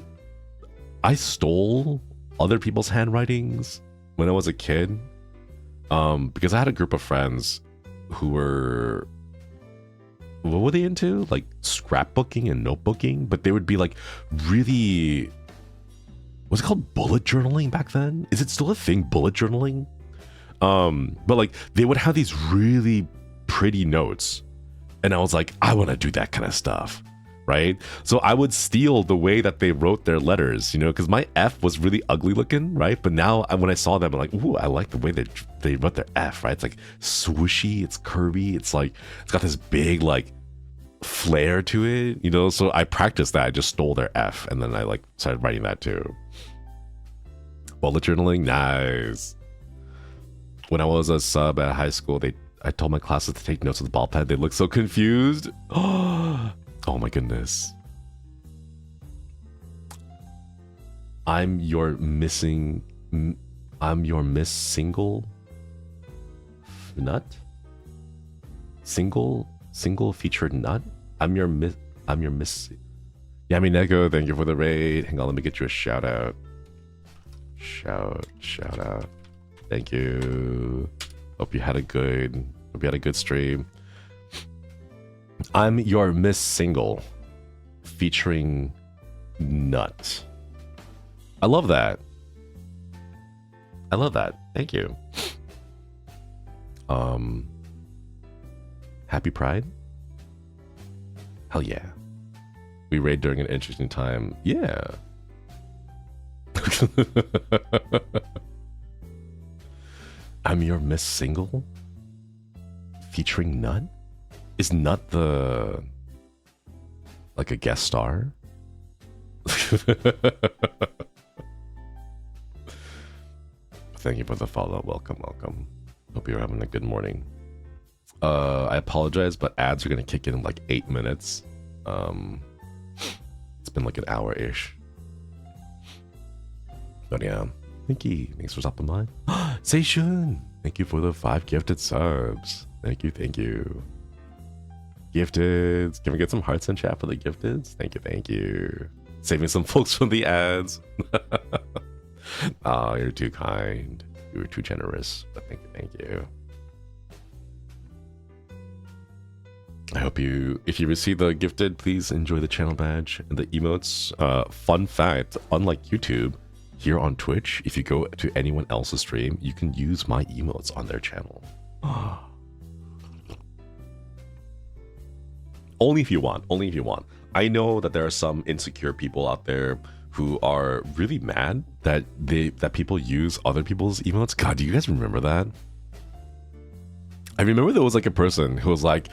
stole other people's handwritings when I was a kid, because I had a group of friends who were, what were they into? Like scrapbooking and notebooking, but they would be like really, was it called bullet journaling back then? Is it still a thing, bullet journaling? But like they would have these really pretty notes, and I was like, I want to do that kind of stuff, right? So I would steal the way that they wrote their letters, you know, because my F was really ugly looking, right? But now when I saw them, I'm like, ooh, I like the way they wrote their F, right? It's like swooshy, it's curvy, it's like, it's got this big like flair to it, you know? So I practiced that. I just stole their F, and then I like started writing that too. Bullet journaling, nice. When I was a sub at high school, I told my classes to take notes with the ball pen. They looked so confused. Oh my goodness. I'm your miss single nut? Single featured nut? I'm your miss. Yami Nego, thank you for the raid. Hang on, let me get you a shout out. Shout out. Thank you. Hope you had a good stream. I'm your Miss Single featuring Nut. I love that. Thank you. Happy Pride? Hell yeah. We raid during an interesting time. Yeah. I'm your Miss Single featuring Nut? Is Nut like a guest star? Thank you for the follow. Welcome. Hope you're having a good morning. I apologize, but ads are gonna kick in like 8 minutes. It's been like an hour-ish. But yeah, thanks for stopping by. Seishun, thank you for the 5 gifted subs. Thank you. Gifteds. Can we get some hearts in chat for the gifteds? Thank you. Saving some folks from the ads. Oh, you're too kind. You were too generous. But thank you. I hope if you receive the gifted, please enjoy the channel badge and the emotes. Fun fact, unlike YouTube, here on Twitch, if you go to anyone else's stream, you can use my emotes on their channel. Only if you want. I know that there are some insecure people out there who are really mad that people use other people's emotes. God, do you guys remember that? I remember there was like a person who was like,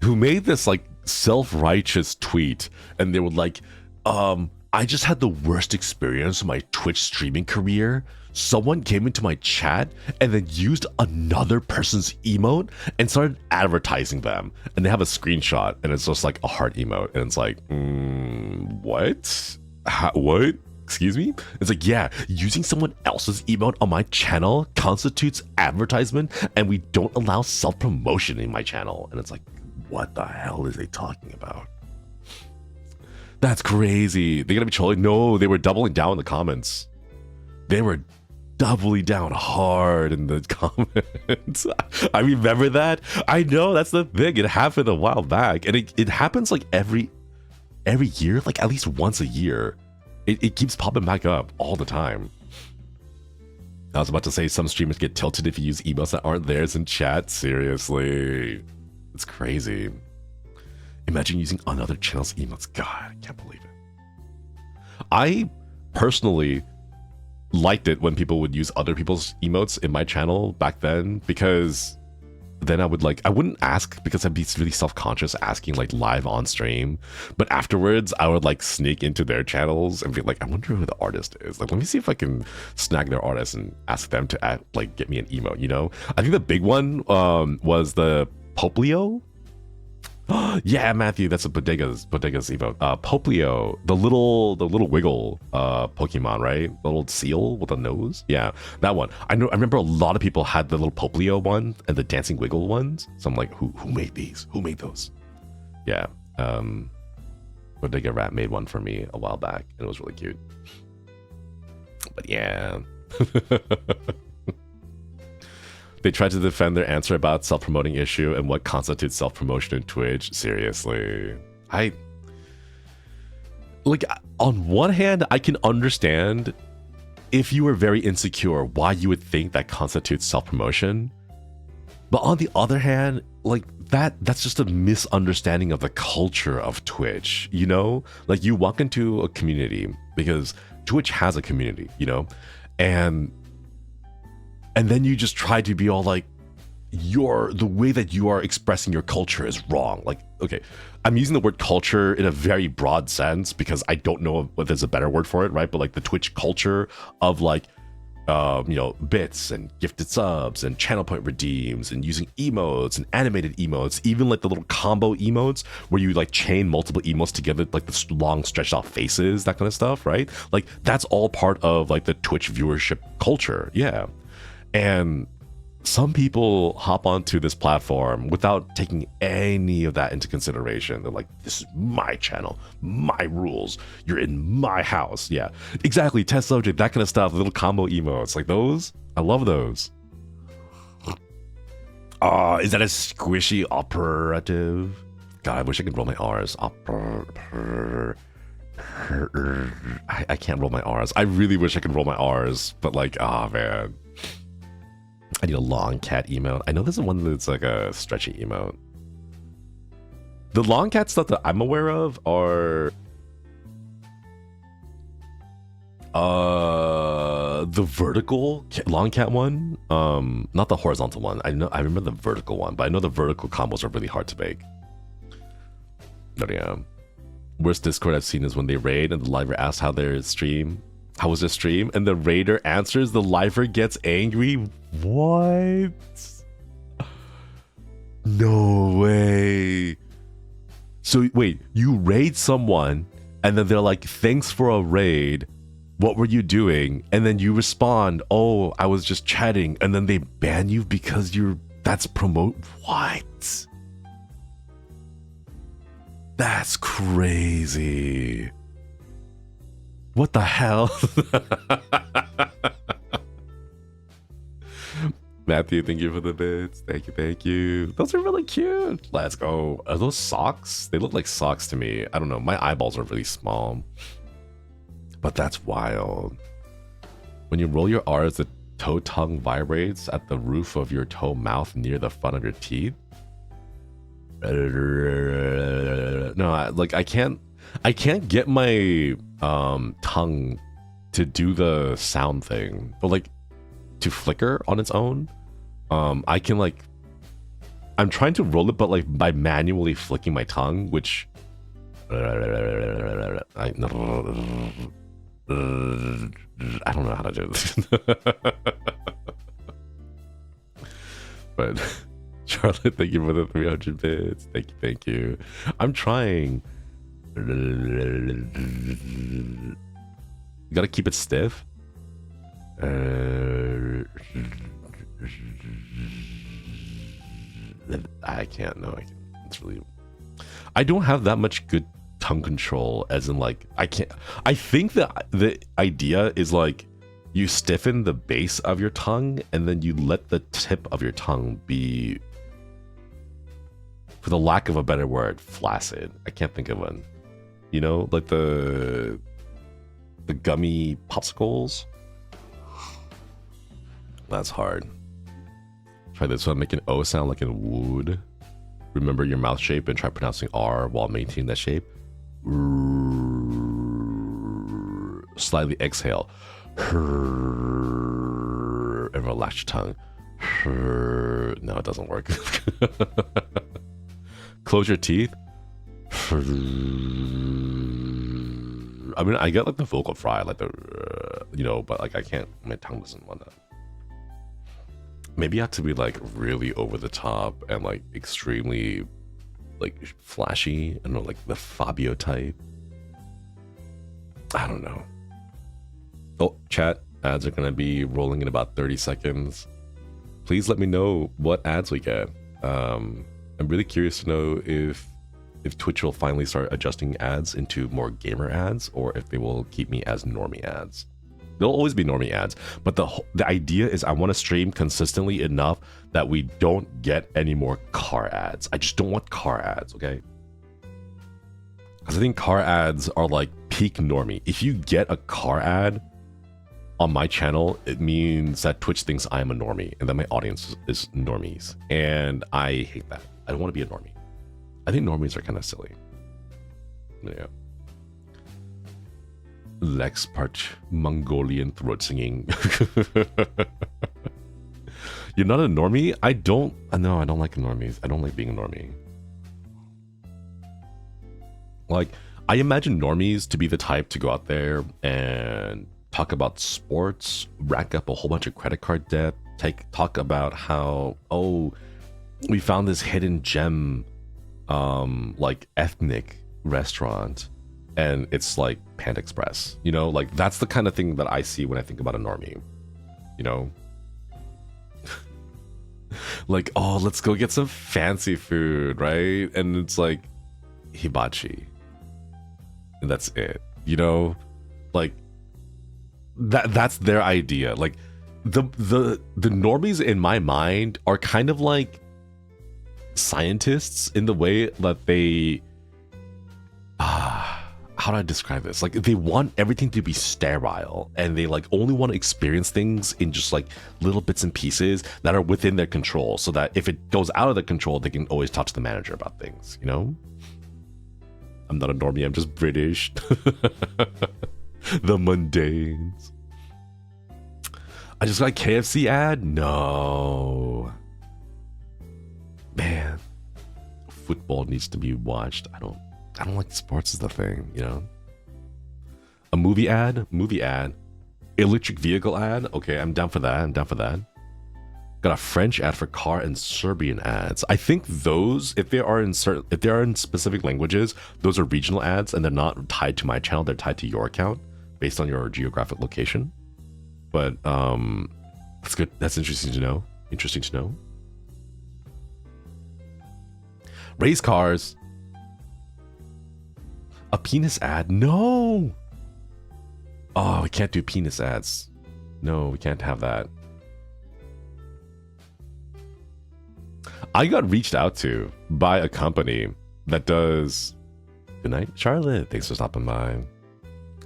who made this like self-righteous tweet, and they were like, I just had the worst experience of my Twitch streaming career. Someone came into my chat and then used another person's emote and started advertising them. And they have a screenshot and it's just like a heart emote. And it's like, what? What? Excuse me? It's like, yeah, using someone else's emote on my channel constitutes advertisement, and we don't allow self-promotion in my channel. And it's like, what the hell is they talking about? That's crazy. They're gonna be trolling. No, they were doubling down in the comments. They were doubling down hard in the comments. I remember that. I know, that's the thing. It happened a while back, and it happens like every year, like at least once a year. It keeps popping back up all the time. I was about to say some streamers get tilted if you use emotes that aren't theirs in chat. Seriously, it's crazy. Imagine using another channel's emotes. God, I can't believe it. I personally liked it when people would use other people's emotes in my channel back then, because then I wouldn't ask, because I'd be really self-conscious asking like live on stream. But afterwards, I would like sneak into their channels and be like, I wonder who the artist is. Like, let me see if I can snag their artist and ask them to get me an emote, you know? I think the big one was the Poplio. Yeah, Matthew, that's a bodega's emote. Poplio, the little wiggle Pokemon, right? The little seal with a nose. Yeah, that one. I remember a lot of people had the little Poplio one and the dancing wiggle ones. So I'm like, who made these? Who made those? Yeah. Bodega Rat made one for me a while back, and it was really cute. But yeah. They tried to defend their answer about self-promoting issue and what constitutes self-promotion in Twitch. Seriously. On one hand, I can understand if you were very insecure why you would think that constitutes self-promotion. But on the other hand, like that's just a misunderstanding of the culture of Twitch, you know? Like, you walk into a community, because Twitch has a community, you know? And then you just try to be all like, the way that you are expressing your culture is wrong. Like, okay, I'm using the word culture in a very broad sense because I don't know if there's a better word for it, right? But like the Twitch culture of like, bits and gifted subs and channel point redeems and using emotes and animated emotes, even like the little combo emotes where you like chain multiple emotes together, like the long stretched out faces, that kind of stuff, right? Like, that's all part of like the Twitch viewership culture. Yeah. And some people hop onto this platform without taking any of that into consideration. They're like, this is my channel, my rules, you're in my house. Yeah, exactly. Test subject, that kind of stuff. Little combo emotes like those. I love those. Is that a squishy operative? God, I wish I could roll my R's. I can't roll my R's. I really wish I could roll my R's, but like, man. I need a long cat emote. I know there's one that's like a stretchy emote. The long cat stuff that I'm aware of are the vertical long cat one, not the horizontal one. I remember the vertical one, but I know the vertical combos are really hard to make. But yeah, worst Discord I've seen is when they raid and the liver asks how was their stream, and the raider answers, the liver gets angry. What? No way. So wait, you raid someone and then they're like, thanks for a raid, what were you doing? And then you respond, oh, I was just chatting, and then they ban you because that's promote. What? That's crazy. What the hell? Matthew, thank you for the bits. Thank you. Those are really cute. Let's go. Are those socks? They look like socks to me. I don't know. My eyeballs are really small. But that's wild. When you roll your R's, the toe tongue vibrates at the roof of your toe mouth near the front of your teeth. No, I can't get my tongue to do the sound thing, but like to flicker on its own. I can like I'm trying to roll it, but like by manually flicking my tongue, which I don't know how to do this. But Charlotte, thank you for the 300 bits. Thank you. I'm trying. You gotta keep it stiff. I can't. No, I can't. It's really. I don't have that much good tongue control, as in like I can't. I think that the idea is like you stiffen the base of your tongue and then you let the tip of your tongue be, for the lack of a better word, flaccid. I can't think of one. You know, like the gummy popsicles. That's hard. Try this one. Make an O sound like in wood. Remember your mouth shape and try pronouncing R while maintaining that shape. Slightly exhale. And relax your tongue. No, it doesn't work. Close your teeth. I mean, I get like the vocal fry, like the, you know, but like I can't, my tongue doesn't want that. Maybe I have to be like really over the top and like extremely like flashy. I don't know, like the Fabio type. I don't know. Oh, chat, ads are gonna be rolling in about 30 seconds. Please let me know what ads we get. I'm really curious to know if Twitch will finally start adjusting ads into more gamer ads, or if they will keep me as normie ads. There'll always be normie ads, but the idea is I want to stream consistently enough that we don't get any more car ads. I just don't want car ads, okay? Because I think car ads are like peak normie. If you get a car ad on my channel, it means that Twitch thinks I am a normie and that my audience is normies. And I hate that. I don't want to be a normie. I think normies are kind of silly. Yeah. Lex part Mongolian throat singing. You're not a normie? I don't like normies. I don't like being a normie. Like, I imagine normies to be the type to go out there and talk about sports, rack up a whole bunch of credit card debt, talk about how, oh, we found this hidden gem, like ethnic restaurant, and it's like Panda Express, you know, like that's the kind of thing that I see when I think about a normie, you know. Like, oh, let's go get some fancy food, right? And it's like hibachi, and that's it, you know. Like that's their idea. Like the normies in my mind are kind of like scientists in the way that they how do I describe this? Like they want everything to be sterile, and they like only want to experience things in just like little bits and pieces that are within their control, so that if it goes out of their control, they can always talk to the manager about things, you know. I'm not a normie, I'm just British. The mundanes. I just got a KFC ad? No. Man. Football needs to be watched. I don't like sports as the thing, you know? A movie ad? Movie ad. Electric vehicle ad? Okay, I'm down for that. Got a French ad for car and Serbian ads. I think those, if they are in specific languages, those are regional ads and they're not tied to my channel, they're tied to your account based on your geographic location. But that's good. That's interesting to know. Race cars. A penis ad? No. Oh, we can't do penis ads. No, we can't have that. I got reached out to by a company that does. Good night, Charlotte. Thanks for stopping by.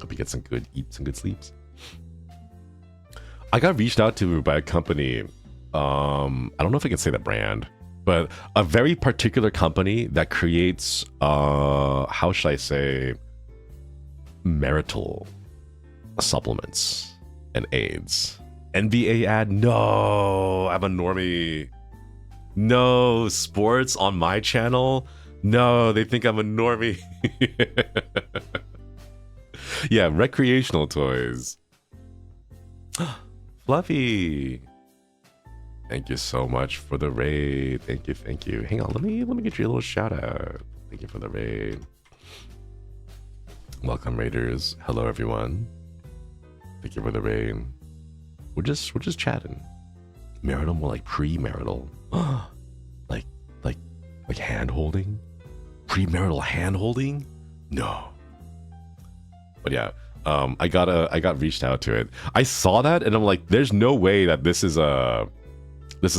Hope you get some good eats and good sleeps. I got reached out to by a company. I don't know if I can say the brand, but a very particular company that creates, how should I say, marital supplements and aids. NBA ad? No, I'm a normie. No, sports on my channel? No, they think I'm a normie. Yeah, recreational toys. Fluffy. Thank you so much for the raid. Thank you, thank you. Hang on, let me get you a little shout out. Thank you for the raid. Welcome, raiders. Hello, everyone. Thank you for the raid. We're just chatting. Marital, more like pre-marital. like hand holding. Premarital hand holding? No. But yeah, I got reached out to it. I saw that and I'm like, there's no way that this is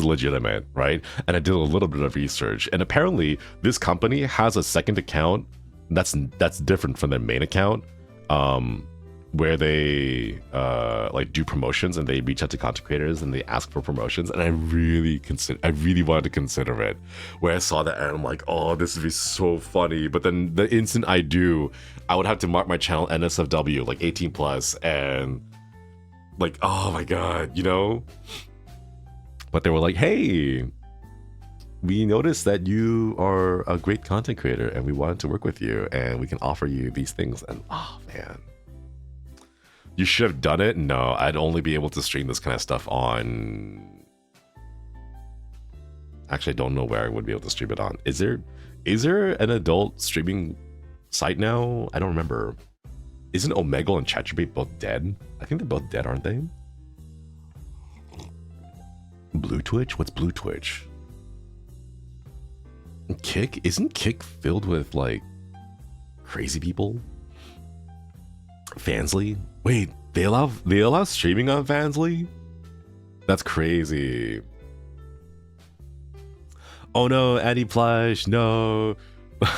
legitimate, right? And I did a little bit of research, and apparently this company has a second account that's different from their main account, where they like do promotions and they reach out to content creators and they ask for promotions. And I really wanted to consider it. Where I saw that and I'm like, oh, this would be so funny. But then the instant I do, I would have to mark my channel NSFW, like 18 plus, and like, oh my god, you know. But they were like, hey, we noticed that you are a great content creator and we wanted to work with you and we can offer you these things. And oh man, you should have done it. No, I'd only be able to stream this kind of stuff on... Actually, I don't know where I would be able to stream it on. Is there an adult streaming site now? I don't remember. Isn't Omegle and ChatGPT both dead? I think they're both dead, aren't they? Blue Twitch? What's Blue Twitch? Kick? Isn't Kick filled with like crazy people? Fansly? Wait, they allow streaming on Fansly? That's crazy. Oh no, Addy Plush, no.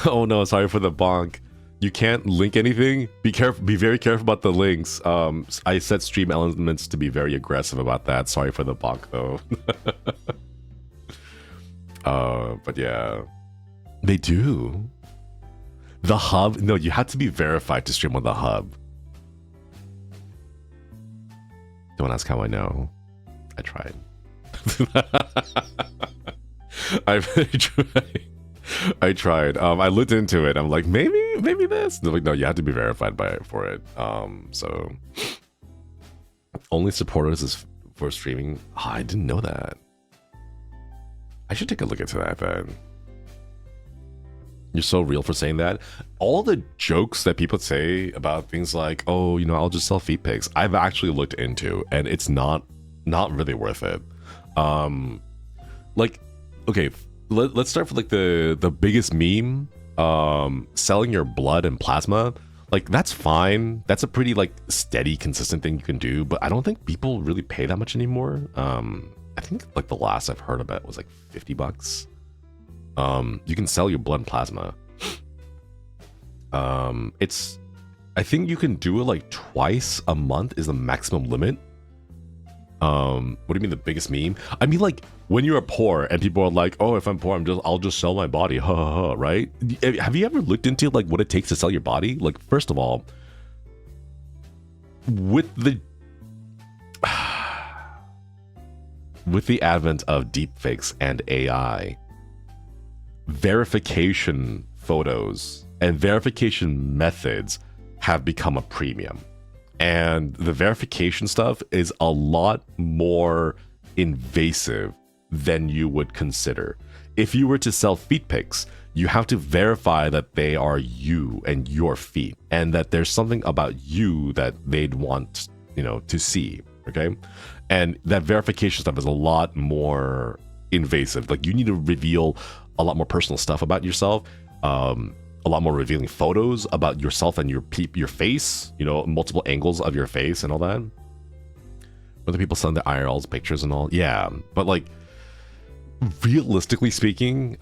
Oh no, sorry for the bonk. You can't link anything? Be very careful about the links. I set stream elements to be very aggressive about that. Sorry for the bonk though. But yeah. They do. The hub? No, you had to be verified to stream on the hub. Don't ask how I know. I tried. I tried. I looked into it. I'm like, maybe this. They're like, no, you have to be verified for it. So only supporters is for streaming. Oh, I didn't know that. I should take a look into that then. You're so real for saying that. All the jokes that people say about things like, oh, you know, I'll just sell feet pics, I've actually looked into, and it's not really worth it. Like, okay, let's start with like the biggest meme, selling your blood and plasma. Like, that's fine. That's a pretty like steady, consistent thing you can do, but I don't think people really pay that much anymore. I think like the last I've heard about it was like $50. You can sell your blood and plasma. I think you can do it like twice a month is the maximum limit. What do you mean the biggest meme? I mean, like when you're poor and people are like, oh, if I'm poor, I'll just sell my body, ha ha ha, right? Have you ever looked into like what it takes to sell your body? Like, first of all, with the advent of deepfakes and AI, verification photos and verification methods have become a premium. And the verification stuff is a lot more invasive than you would consider. If you were to sell feet pics, you have to verify that they are you and your feet, and that there's something about you that they'd want, you know, to see. Okay. And that verification stuff is a lot more invasive. Like, you need to reveal a lot more personal stuff about yourself, a lot more revealing photos about yourself and your face, you know, multiple angles of your face and all that. Whether people send their IRLs pictures and all, yeah. But like, realistically speaking,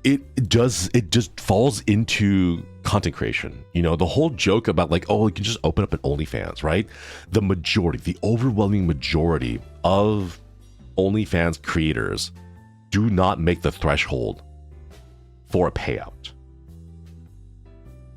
it just falls into content creation. You know, the whole joke about like, oh, you can just open up an OnlyFans, right? The overwhelming majority of OnlyFans creators do not make the threshold for a payout.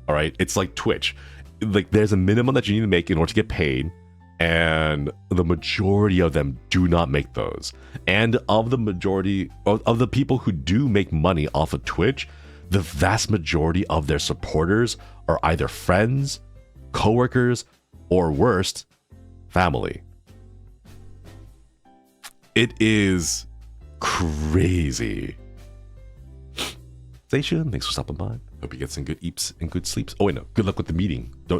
All right, it's like Twitch. Like, there's a minimum that you need to make in order to get paid, And the majority of them do not make those. And of the majority of the people who do make money off of Twitch, the vast majority of their supporters are either friends, coworkers, or worst, family. It is crazy. Station, thanks for stopping by. Hope you get some good eeps and good sleeps. Oh wait, no. Good luck with the meeting. No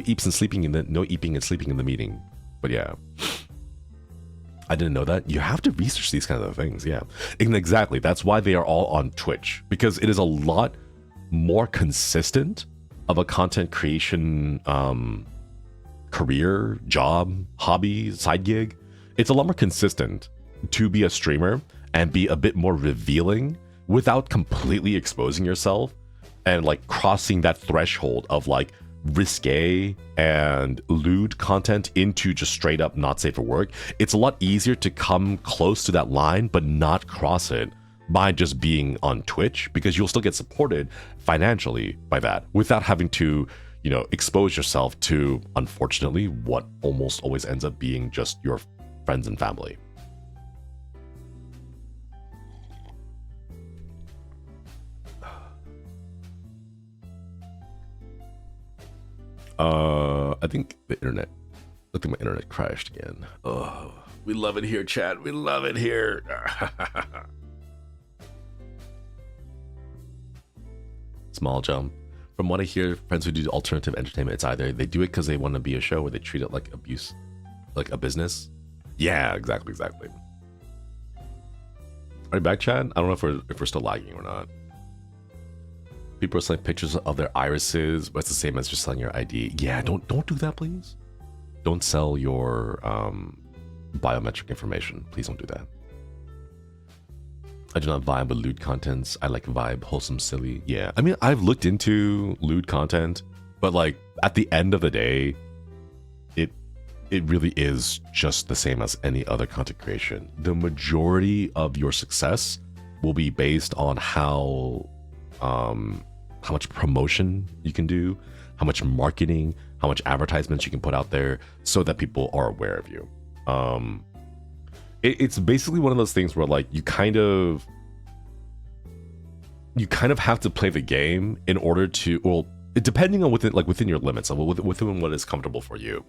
eeps and sleeping in the no eeping and sleeping in the meeting. But yeah, I didn't know that. You have to research these kinds of things. Yeah, and exactly. That's why they are all on Twitch, because it is a lot more consistent of a content creation career, job, hobby, side gig. It's a lot more consistent to be a streamer and be a bit more revealing without completely exposing yourself and like crossing that threshold of like risque and lewd content into just straight up not safe for work. It's a lot easier to come close to that line but not cross it by just being on Twitch, because you'll still get supported financially by that without having to, you know, expose yourself to, unfortunately, what almost always ends up being just your friends and family. I think the internet. I think my internet crashed again. Oh, we love it here, chat. We love it here. Small jump. From what I hear, friends who do alternative entertainment, it's either they do it because they want to be a show, or they treat it like abuse, like a business. Yeah, exactly. Are you back, chat? I don't know if we're still lagging or not. People are selling pictures of their irises, but it's the same as just selling your ID. Yeah, don't do that, please. Don't sell your biometric information. Please don't do that. I do not vibe with lewd contents. I like vibe, wholesome, silly. Yeah, I mean, I've looked into lewd content, but like at the end of the day, it really is just the same as any other content creation. The majority of your success will be based on how much promotion you can do, how much marketing, how much advertisements you can put out there so that people are aware of you. It's basically one of those things where like you kind of have to play the game in order to, well, depending on within your limits, within what is comfortable for you.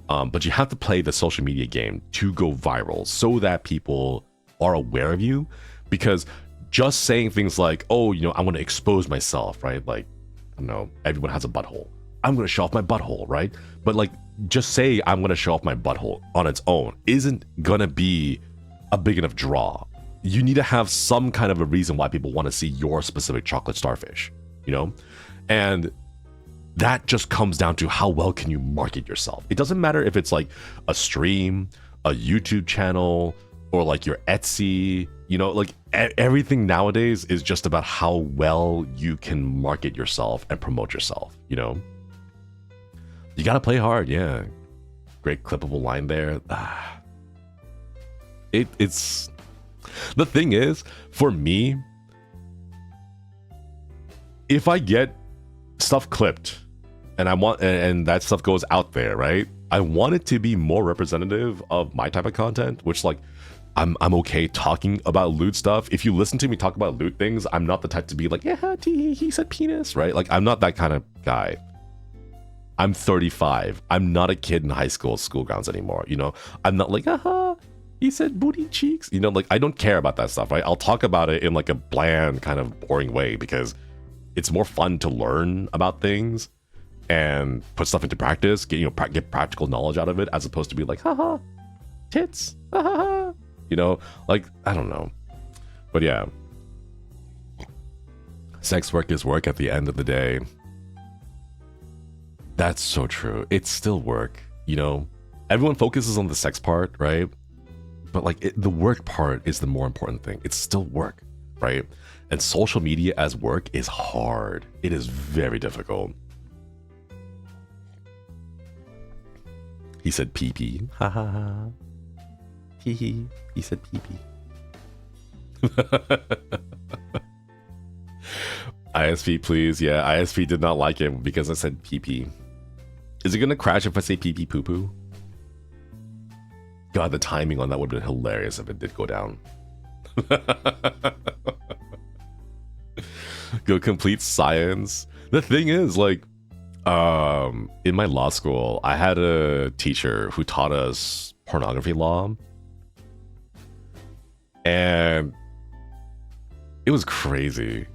But you have to play the social media game to go viral so that people are aware of you, because just saying things like, oh, you know, I want to expose myself, right? Like, I don't know, everyone has a butthole. I'm going to show off my butthole, right? But like, just say I'm going to show off my butthole on its own isn't going to be a big enough draw. You need to have some kind of a reason why people want to see your specific chocolate starfish, you know? And that just comes down to how well can you market yourself. It doesn't matter if it's like a stream, a YouTube channel, or like your Etsy, you know, like everything nowadays is just about how well you can market yourself and promote yourself, you know? You gotta play hard, yeah. Great clippable line there. It's the thing is, for me, if I get stuff clipped and that stuff goes out there, right? I want it to be more representative of my type of content, which like I'm okay talking about lewd stuff. If you listen to me talk about lewd things, I'm not the type to be like, yeah, he said penis, right? Like I'm not that kind of guy. I'm 35. I'm not a kid in high school grounds anymore, you know? I'm not like, he said booty cheeks, you know? Like I don't care about that stuff, right? I'll talk about it in like a bland kind of boring way because it's more fun to learn about things and put stuff into practice, get practical knowledge out of it, as opposed to be like, tits, you know, like, I don't know. But yeah, sex work is work at the end of the day. That's so true. It's still work, you know? Everyone focuses on the sex part, right? But like the work part is the more important thing. It's still work, right? And social media as work is hard. It is very difficult. He said pee-pee. Ha ha ha. Hee hee. He said pee-pee. ISP, please. Yeah, ISP did not like it because I said pee-pee. Is it going to crash if I say pee-pee poo-poo? God, the timing on that would have been hilarious if it did go down. Go complete science. The thing is, like, in my law school, I had a teacher who taught us pornography law, and it was crazy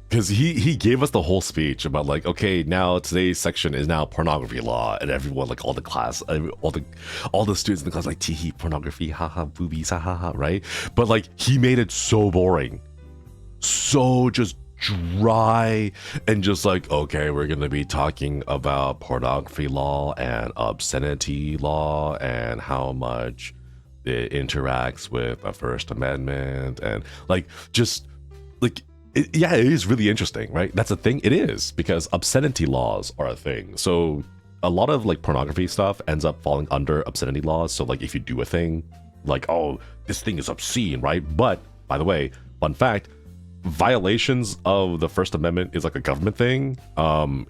because he gave us the whole speech about like, okay, now today's section is now pornography law, and everyone, like all the class, all the students in the class, like tee pornography, haha, boobies, haha, right? But like he made it so boring, so just dry, and just like, okay, we're gonna be talking about pornography law and obscenity law and how much it interacts with the First Amendment, and like just like yeah, it is really interesting, right? That's a thing. It is, because obscenity laws are a thing. So a lot of like pornography stuff ends up falling under obscenity laws. So like if you do a thing like, oh, this thing is obscene, right? But by the way, fun fact, violations of the First Amendment is like a government thing.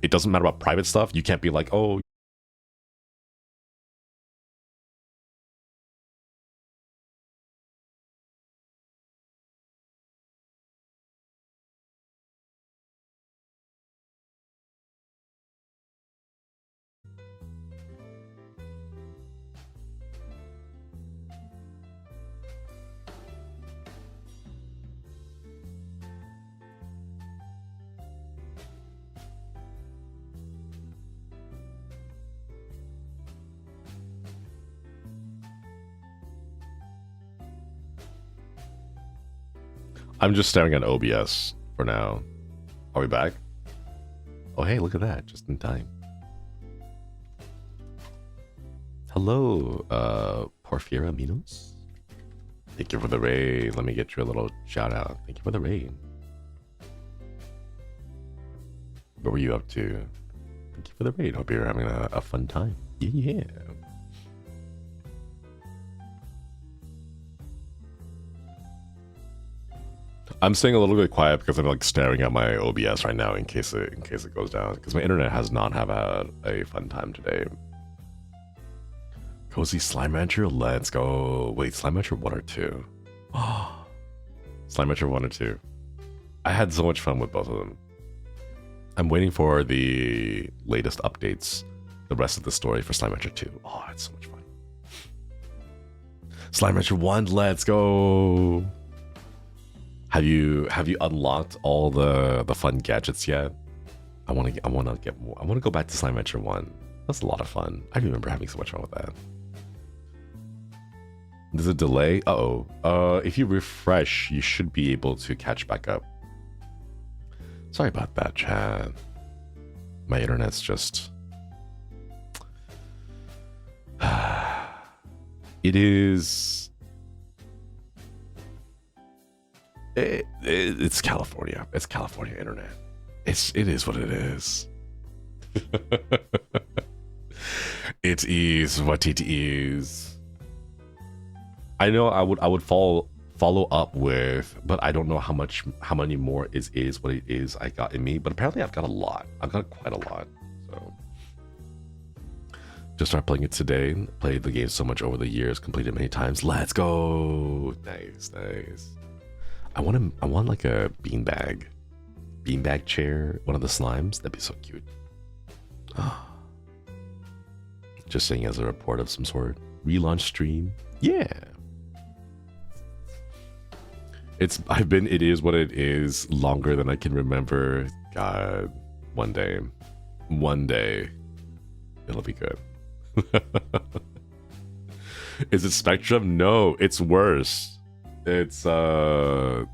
It doesn't matter about private stuff. You can't be like, oh, I'm just staring at OBS for now. Are we back? Oh, hey, look at that. Just in time. Hello, Porphyra Minos. Thank you for the raid. Let me get you a little shout out. Thank you for the raid. What were you up to? Thank you for the raid. Hope you're having a fun time. Yeah. I'm staying a little bit quiet because I'm like staring at my OBS right now in case it goes down, because my internet has not had a fun time today. Cozy Slime Rancher, let's go. Wait, Slime Rancher 1 or 2? Oh, Slime Rancher 1 or 2. I had so much fun with both of them. I'm waiting for the latest updates, the rest of the story for Slime Rancher 2. Oh, it's so much fun. Slime Rancher 1, let's go. Have you unlocked all the fun gadgets yet? I want to get more. I want to go back to Slime Rancher 1. That's a lot of fun. I remember having so much fun with that. There's a delay. Uh-oh. If you refresh, you should be able to catch back up. Sorry about that, chat. My internet's just... It is... It's California. It's California internet. It is what it is. It is what it is. I know I would follow up with, but I don't know how many more is what it is I got in me. But apparently I've got a lot. I've got quite a lot. So just start playing it today. Played the game so much over the years, completed many times. Let's go. Nice. I want like a beanbag chair, one of the slimes. That'd be so cute. Just saying as a report of some sort. Relaunch stream. Yeah. It is what it is longer than I can remember. God, one day it'll be good. Is it Spectrum? No, it's worse. It's I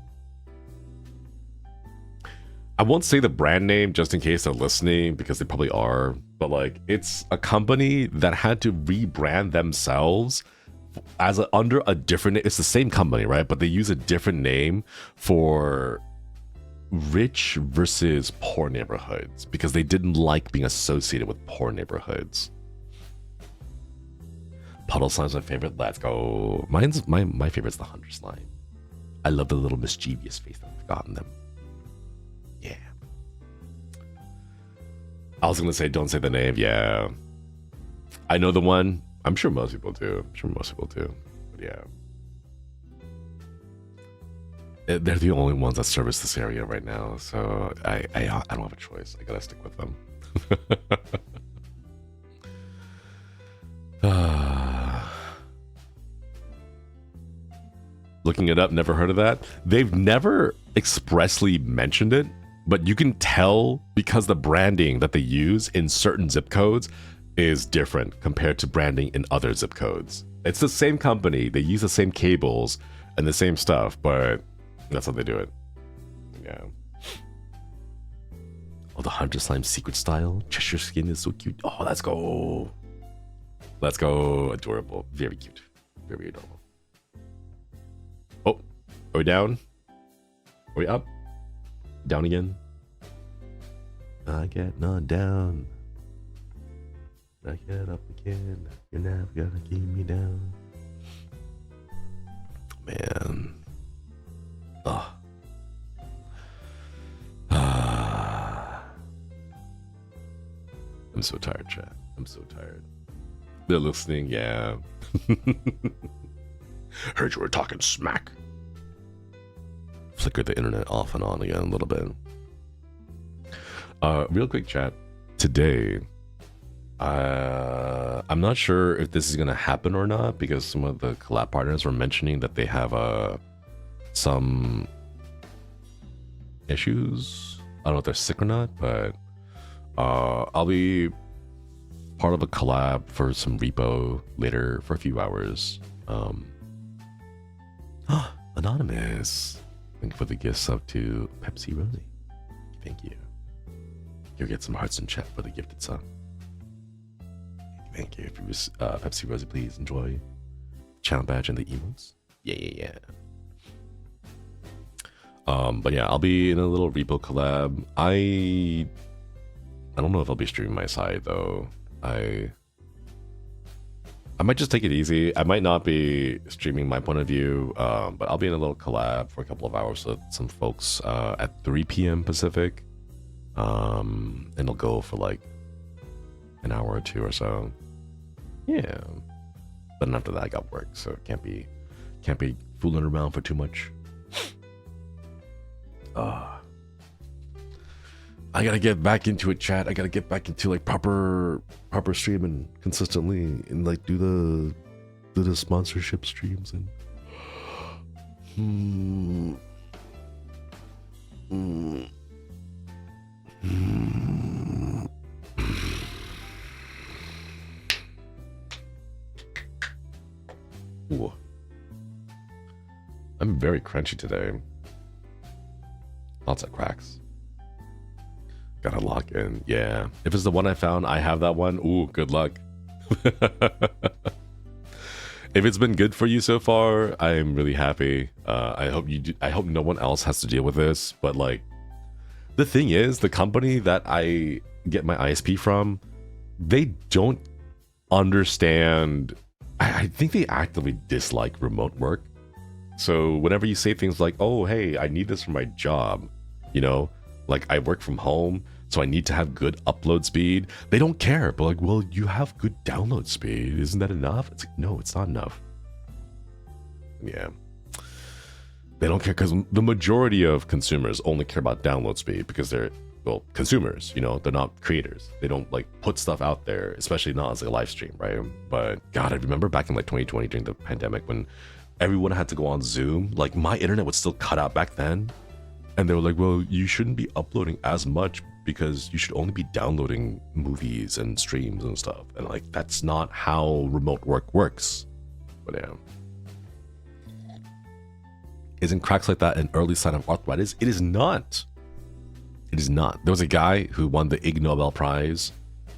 won't say the brand name just in case they're listening, because they probably are, but like it's a company that had to rebrand themselves as under a different, it's the same company, right? But they use a different name for rich versus poor neighborhoods because they didn't like being associated with poor neighborhoods. Puddle slime's my favorite. Let's go. My favorite's the hunter slime. I love the little mischievous face that I've gotten them. Yeah. I was gonna say don't say the name. Yeah. I know the one. I'm sure most people do. But yeah. They're the only ones that service this area right now, so I don't have a choice. I gotta stick with them. Looking it up, never heard of that. They've never expressly mentioned it, but you can tell because the branding that they use in certain zip codes is different compared to branding in other zip codes. It's the same company, they use the same cables and the same stuff, but that's how they do it. Yeah. Oh, the Hunter Slime secret style. Cheshire skin is so cute. Oh, let's go. Let's go. Adorable. Very cute. Very adorable. Oh, are we down? Are we up? Down again? I get not down. I get up again. You're never gonna keep me down. Man. Oh. I'm so tired, chat. I'm so tired. They're listening, yeah. Heard you were talking smack. Flicker the internet off and on again a little bit. Real quick, chat. Today, I'm not sure if this is gonna happen or not because some of the collab partners were mentioning that they have some issues. I don't know if they're sick or not, but I'll be part of a collab for some repo later for a few hours. Anonymous. Thank you for the gift sub to Pepsi Rosie. Thank you. You'll get some hearts in chat for the gifted sub. Thank you. If you was Pepsi Rosie, please enjoy the channel badge and the emotes. Yeah. But yeah, I'll be in a little repo collab. I don't know if I'll be streaming my side though. I might just take it easy. I might not be streaming my point of view, but I'll be in a little collab for a couple of hours with some folks at 3 p.m. Pacific. And it'll go for like an hour or two or so. Yeah. But then after that I got work, so it can't be fooling around for too much. I gotta get back into it, chat. I gotta get back into like proper streaming consistently and like do the sponsorship streams and Ooh. I'm very crunchy today. Lots of cracks. Gotta lock in. Yeah. If it's the one I found, I have that one. Ooh, good luck. If it's been good for you so far, I am really happy. I hope you do. I hope no one else has to deal with this. But like, the thing is, the company that I get my ISP from, they don't understand. I think they actively dislike remote work. So whenever you say things like, "Oh, hey, I need this for my job," you know, like I work from home, so I need to have good upload speed. They don't care, but like, well, you have good download speed. Isn't that enough? It's like, no, it's not enough. Yeah. They don't care because the majority of consumers only care about download speed because they're, well, consumers, you know, they're not creators. They don't like put stuff out there, especially not as a live stream, right? But God, I remember back in like 2020 during the pandemic when everyone had to go on Zoom, like my internet would still cut out back then. And they were like, well, you shouldn't be uploading as much because you should only be downloading movies and streams and stuff. And like, that's not how remote work works. But yeah. Isn't cracks like that an early sign of arthritis? It is not. It is not. There was a guy who won the Ig Nobel Prize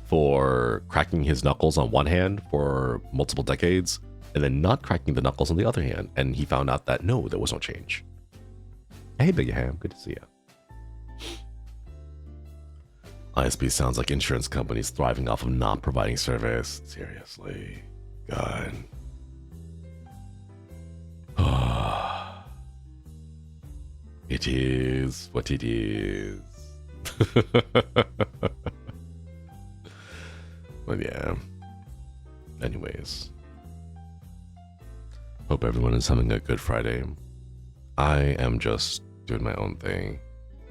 for cracking his knuckles on one hand for multiple decades and then not cracking the knuckles on the other hand. And he found out that no, there was no change. Hey, Big Ham, good to see you. ISP sounds like insurance companies thriving off of not providing service. Seriously. God. It is what it is. But yeah. Anyways, hope everyone is having a good Friday. I am just doing my own thing.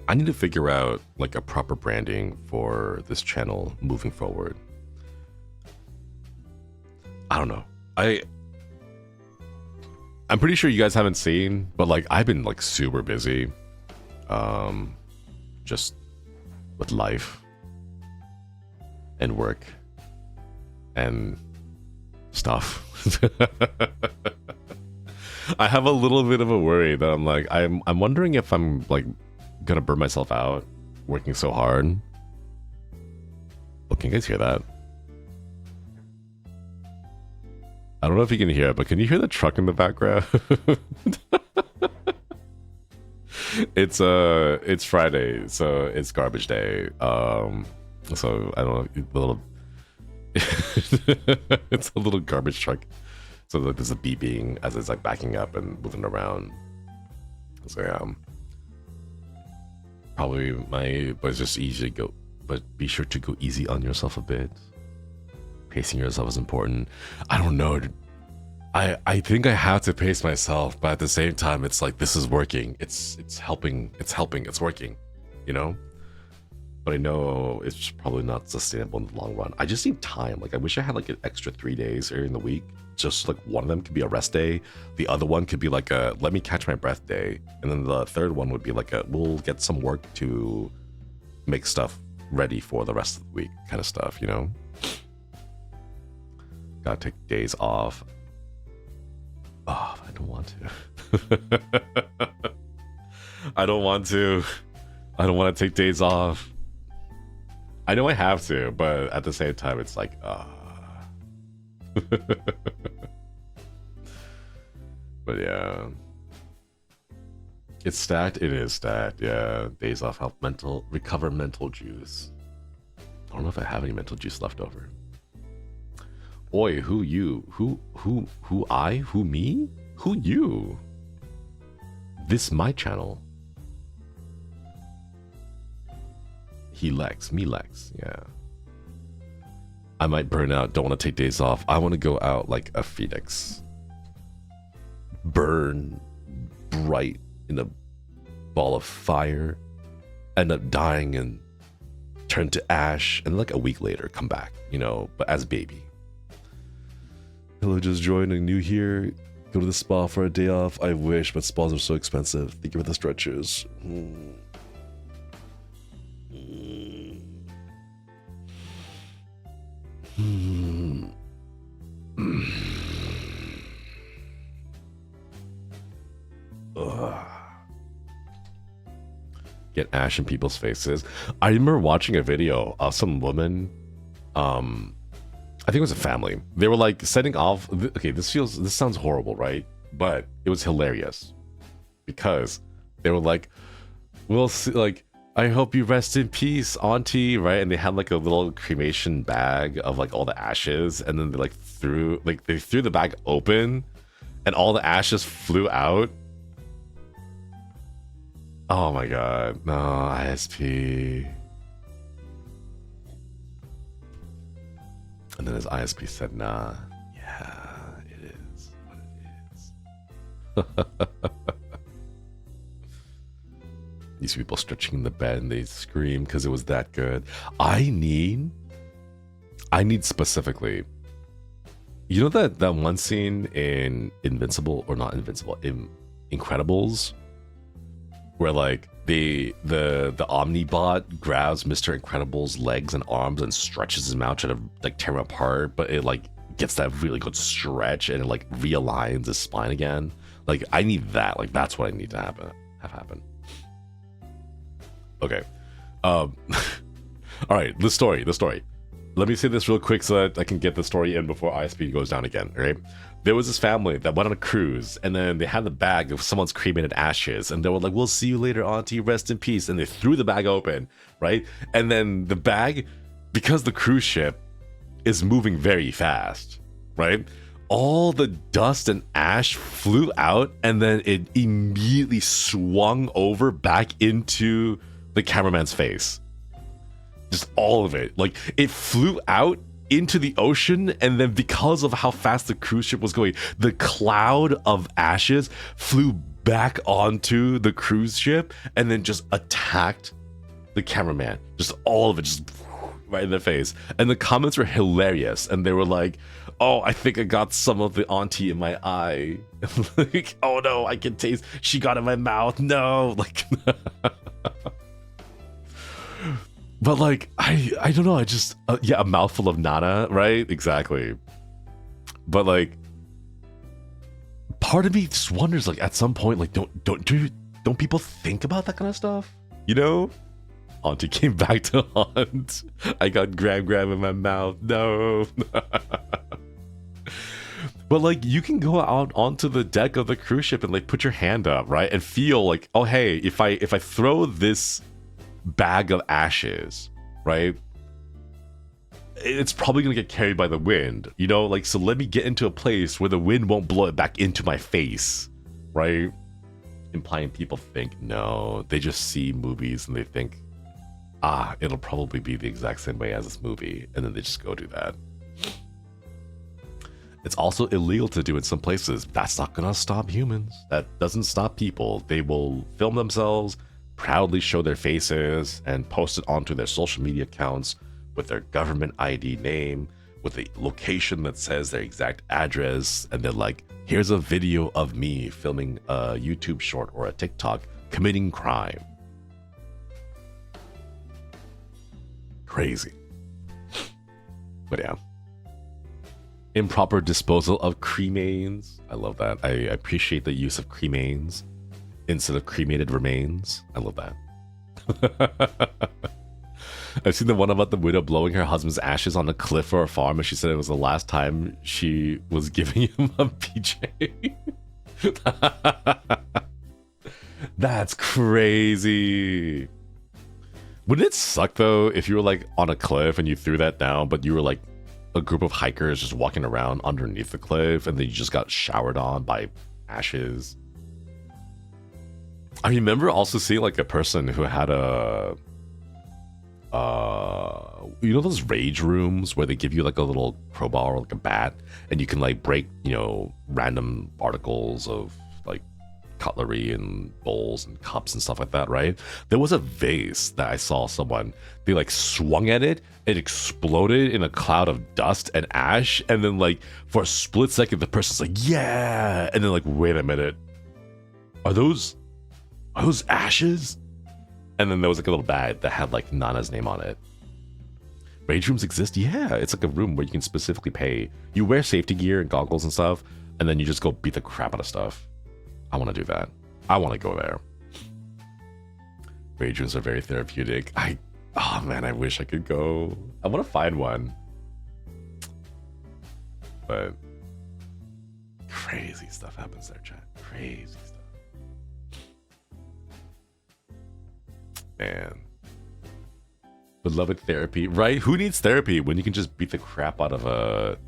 I need to figure out like a proper branding for this channel moving forward. I don't know. I'm pretty sure you guys haven't seen, but like I've been like super busy. Just with life and work and stuff. I have a little bit of a worry that I'm like, I'm wondering if I'm like gonna burn myself out working so hard. Oh, can you guys hear that? I don't know if you can hear it, but can you hear the truck in the background? It's Friday, so it's garbage day. So I don't know, it's a little garbage truck. So like there's a beeping as it's like backing up and moving around. So yeah, probably but it's just easy to go. But be sure to go easy on yourself a bit. Pacing yourself is important. I don't know. I think I have to pace myself, but at the same time, it's like this is working. It's helping. It's working. You know. But I know it's probably not sustainable in the long run. I just need time. Like I wish I had like an extra 3 days during the week. Just like one of them could be a rest day. The other one could be like a let me catch my breath day. And then the third one would be like a we'll get some work to make stuff ready for the rest of the week kind of stuff, you know? Gotta take days off. Oh, I don't want to. I don't want to. I don't want to take days off. I know I have to, but at the same time, it's like, But yeah. It's stacked? It is stacked, yeah. Days off help recover mental juice. I don't know if I have any mental juice left over. Oi, who you? Who I? Who me? Who you? This my channel. He Lex, me Lex, yeah. I might burn out, don't want to take days off. I want to go out like a phoenix. Burn bright in a ball of fire. End up dying and turn to ash. And like a week later, come back, you know, but as baby. Hello, just joining, new here. Go to the spa for a day off. I wish, but spas are so expensive. Thank you for the stretches. Get ash in people's faces. I remember watching a video of some woman, I think it was a family. They were like setting off. Okay, this sounds horrible, right? But it was hilarious because they were like, "We'll see." Like, I hope you rest in peace, Auntie, right? And they had like a little cremation bag of like all the ashes, and then they threw the bag open, and all the ashes flew out. Oh my god, no, ISP. And then his ISP said, nah, yeah, it is what it is. These people stretching in the bed and they scream because it was that good. I need specifically, you know that one scene in Invincible, or not Invincible, in Incredibles, where like the Omnibot grabs Mr. Incredible's legs and arms and stretches him out, trying to like tear him apart, but it like gets that really good stretch and it like realigns his spine again. Like I need that. Like that's what I need to have happen. Okay. All right, the story. Let me say this real quick so that I can get the story in before ISP goes down again, right? There was this family that went on a cruise, and then they had the bag of someone's cremated ashes, and they were like, we'll see you later, Auntie, rest in peace. And they threw the bag open, right? And then the bag, because the cruise ship is moving very fast, right? All the dust and ash flew out, and then it immediately swung over back into the cameraman's face. Just all of it. Like, it flew out into the ocean, and then because of how fast the cruise ship was going, the cloud of ashes flew back onto the cruise ship and then just attacked the cameraman. Just all of it, just right in their face. And the comments were hilarious, and they were like, oh, I think I got some of the auntie in my eye. Like, oh no, I can taste, she got in my mouth, no. Like, but like, I don't know, I just, yeah, a mouthful of nana, right? Exactly. But like, part of me just wonders, like, at some point, like, don't people think about that kind of stuff? You know? Auntie came back to haunt. I got grab in my mouth. No. But like, you can go out onto the deck of the cruise ship and like put your hand up, right? And feel like, oh hey, if I throw this bag of ashes, right, it's probably gonna get carried by the wind, you know, like, so let me get into a place where the wind won't blow it back into my face, right? Implying people think, no, they just see movies and they think, it'll probably be the exact same way as this movie, and then they just go do that. It's also illegal to do in some places. That's not gonna stop humans. That doesn't stop people. They will film themselves, proudly show their faces, and post it onto their social media accounts with their government ID name, with a location that says their exact address, and they're like, here's a video of me filming a YouTube short or a TikTok committing crime. Crazy. But yeah. Improper disposal of cremains. I love that. I appreciate the use of cremains instead of cremated remains. I love that. I've seen the one about the widow blowing her husband's ashes on a cliff or a farm, and she said it was the last time she was giving him a PJ. That's crazy. Wouldn't it suck though if you were like on a cliff and you threw that down, but you were like a group of hikers just walking around underneath the cliff, and then you just got showered on by ashes? I remember also seeing like a person who had a you know those rage rooms where they give you like a little crowbar or like a bat, and you can like break, you know, random articles of like cutlery and bowls and cups and stuff like that, right? There was a vase that I saw someone, they like swung at it, it exploded in a cloud of dust and ash, and then like for a split second the person's like, yeah, and then like, wait a minute, are those ashes? And then there was like a little bag that had like Nana's name on it. Rage rooms exist? Yeah, it's like a room where you can specifically pay. You wear safety gear and goggles and stuff, and then you just go beat the crap out of stuff. I want to do that. I want to go there. Rage rooms are very therapeutic. Oh man, I wish I could go. I want to find one. But crazy stuff happens there, chat. Crazy stuff. Man. Beloved therapy, right? Who needs therapy when you can just beat the crap out of a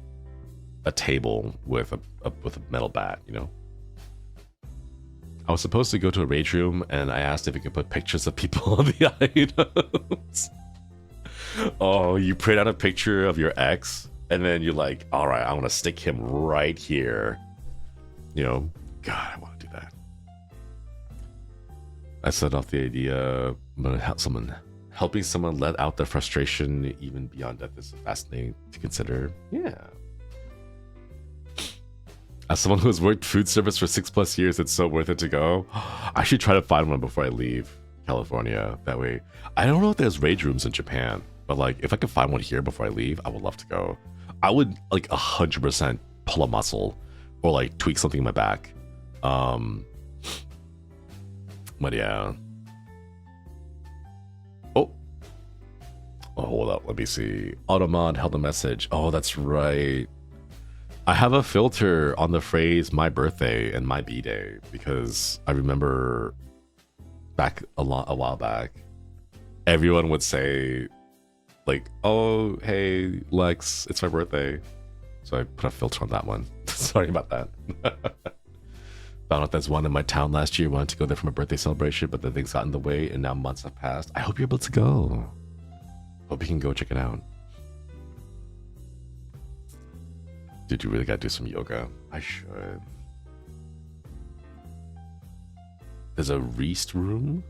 table with a metal bat, you know? I was supposed to go to a rage room, and I asked if you could put pictures of people on the items. Oh, you print out a picture of your ex, and then you're like, all right, I want to stick him right here. You know, God, I want to do that. I set off the idea, I'm gonna help helping someone let out their frustration even beyond death is fascinating to consider. Yeah. As someone who has worked food service for 6+ years, it's so worth it to go. I should try to find one before I leave California. That way, I don't know if there's rage rooms in Japan, but like if I could find one here before I leave, I would love to go. I would like 100% pull a muscle or like tweak something in my back. But yeah. Oh, hold up. Let me see. Automod held a message. Oh, that's right. I have a filter on the phrase my birthday and my b-day because I remember back a while back, everyone would say like, oh, hey, Lex, it's my birthday. So I put a filter on that one. Sorry about that. Found out there's one in my town last year. Wanted to go there for my birthday celebration, but then things got in the way and now months have passed. I hope you're able to go. Hope you can go check it out. Did you really gotta do some yoga? I should. There's a Reest room.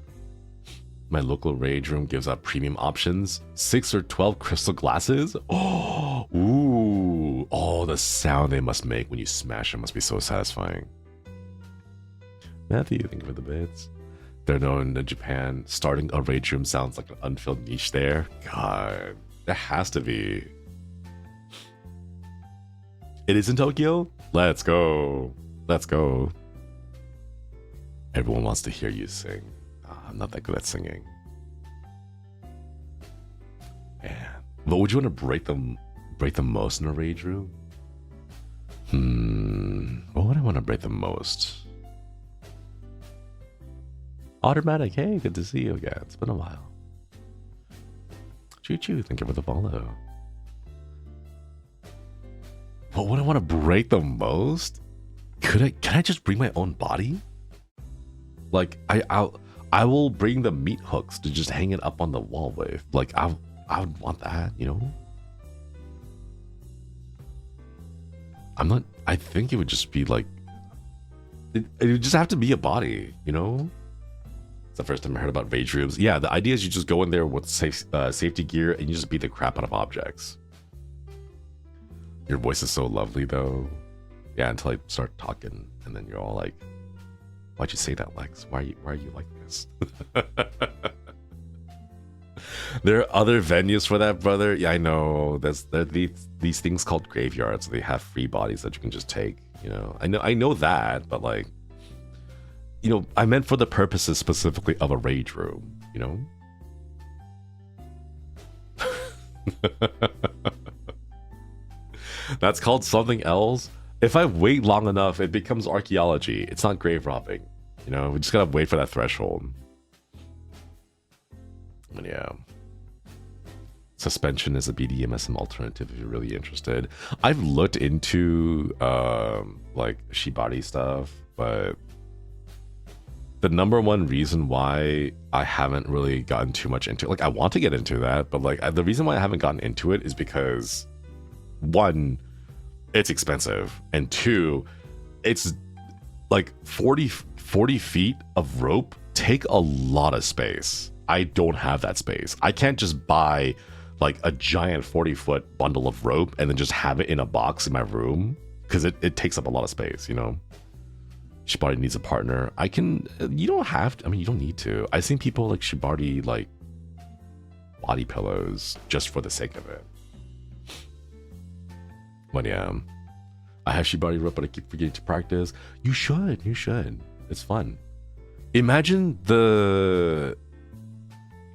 My local rage room gives out premium options. 6 or 12 crystal glasses. Oh, ooh. Oh, the sound they must make when you smash it must be so satisfying. Matthew, thank you for the bits. They're known in Japan. Starting a rage room sounds like an unfilled niche there. God, there has to be. It is in Tokyo? Let's go. Let's go. Everyone wants to hear you sing. I'm not that good at singing. Man. But would you want to break the most in a rage room? What would I want to break the most? Automatic, hey, good to see you again. It's been a while. Choo choo, thank you for the follow. What would I want to break the most? Can I just bring my own body? Like I will bring the meat hooks to just hang it up on the wall with. Like I would want that, you know? I think it would just be like it would just have to be a body, you know? It's the first time I heard about rage rooms. Yeah, the idea is you just go in there with safety gear and you just beat the crap out of objects. Your voice is so lovely though. Yeah, until I start talking and then you're all like, why'd you say that, Lex? Why are you like this? There are other venues for that, brother. Yeah, I know. There are these things called graveyards. They have free bodies that you can just take. You know, I know that, but like, you know, I meant for the purposes specifically of a rage room. You know. That's called something else. If I wait long enough, it becomes archaeology. It's not grave robbing. You know, we just gotta wait for that threshold. And yeah. Suspension is a BDSM alternative if you're really interested. I've looked into like shibari stuff, but the number one reason why I haven't really gotten too much into it, like I want to get into that, but like the reason why I haven't gotten into it is because one, it's expensive, and two, it's like 40 feet of rope take a lot of space. I don't have that space. I can't just buy like a giant 40-foot bundle of rope and then just have it in a box in my room because it takes up a lot of space, you know. Shibari needs a partner. You don't have to, I mean, you don't need to. I've seen people like Shibari like body pillows just for the sake of it. But yeah, I have shibari rope, but I keep forgetting to practice. You should. It's fun. Imagine the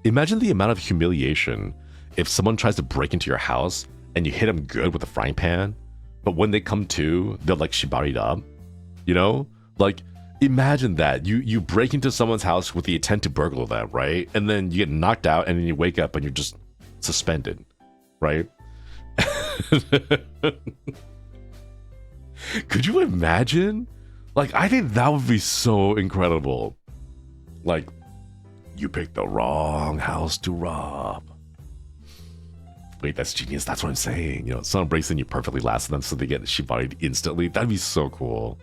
amount of humiliation if someone tries to break into your house and you hit them good with a frying pan, but when they come to, they're like shibari'd up. You know, like imagine that you break into someone's house with the intent to burglar them, right? And then you get knocked out, and then you wake up and you're just suspended, right? Could you imagine? Like, I think that would be so incredible. Like, you picked the wrong house to rob. Wait, that's genius. That's what I'm saying. You know, someone breaks in, you perfectly last them so they get shibari'd instantly. That'd be so cool.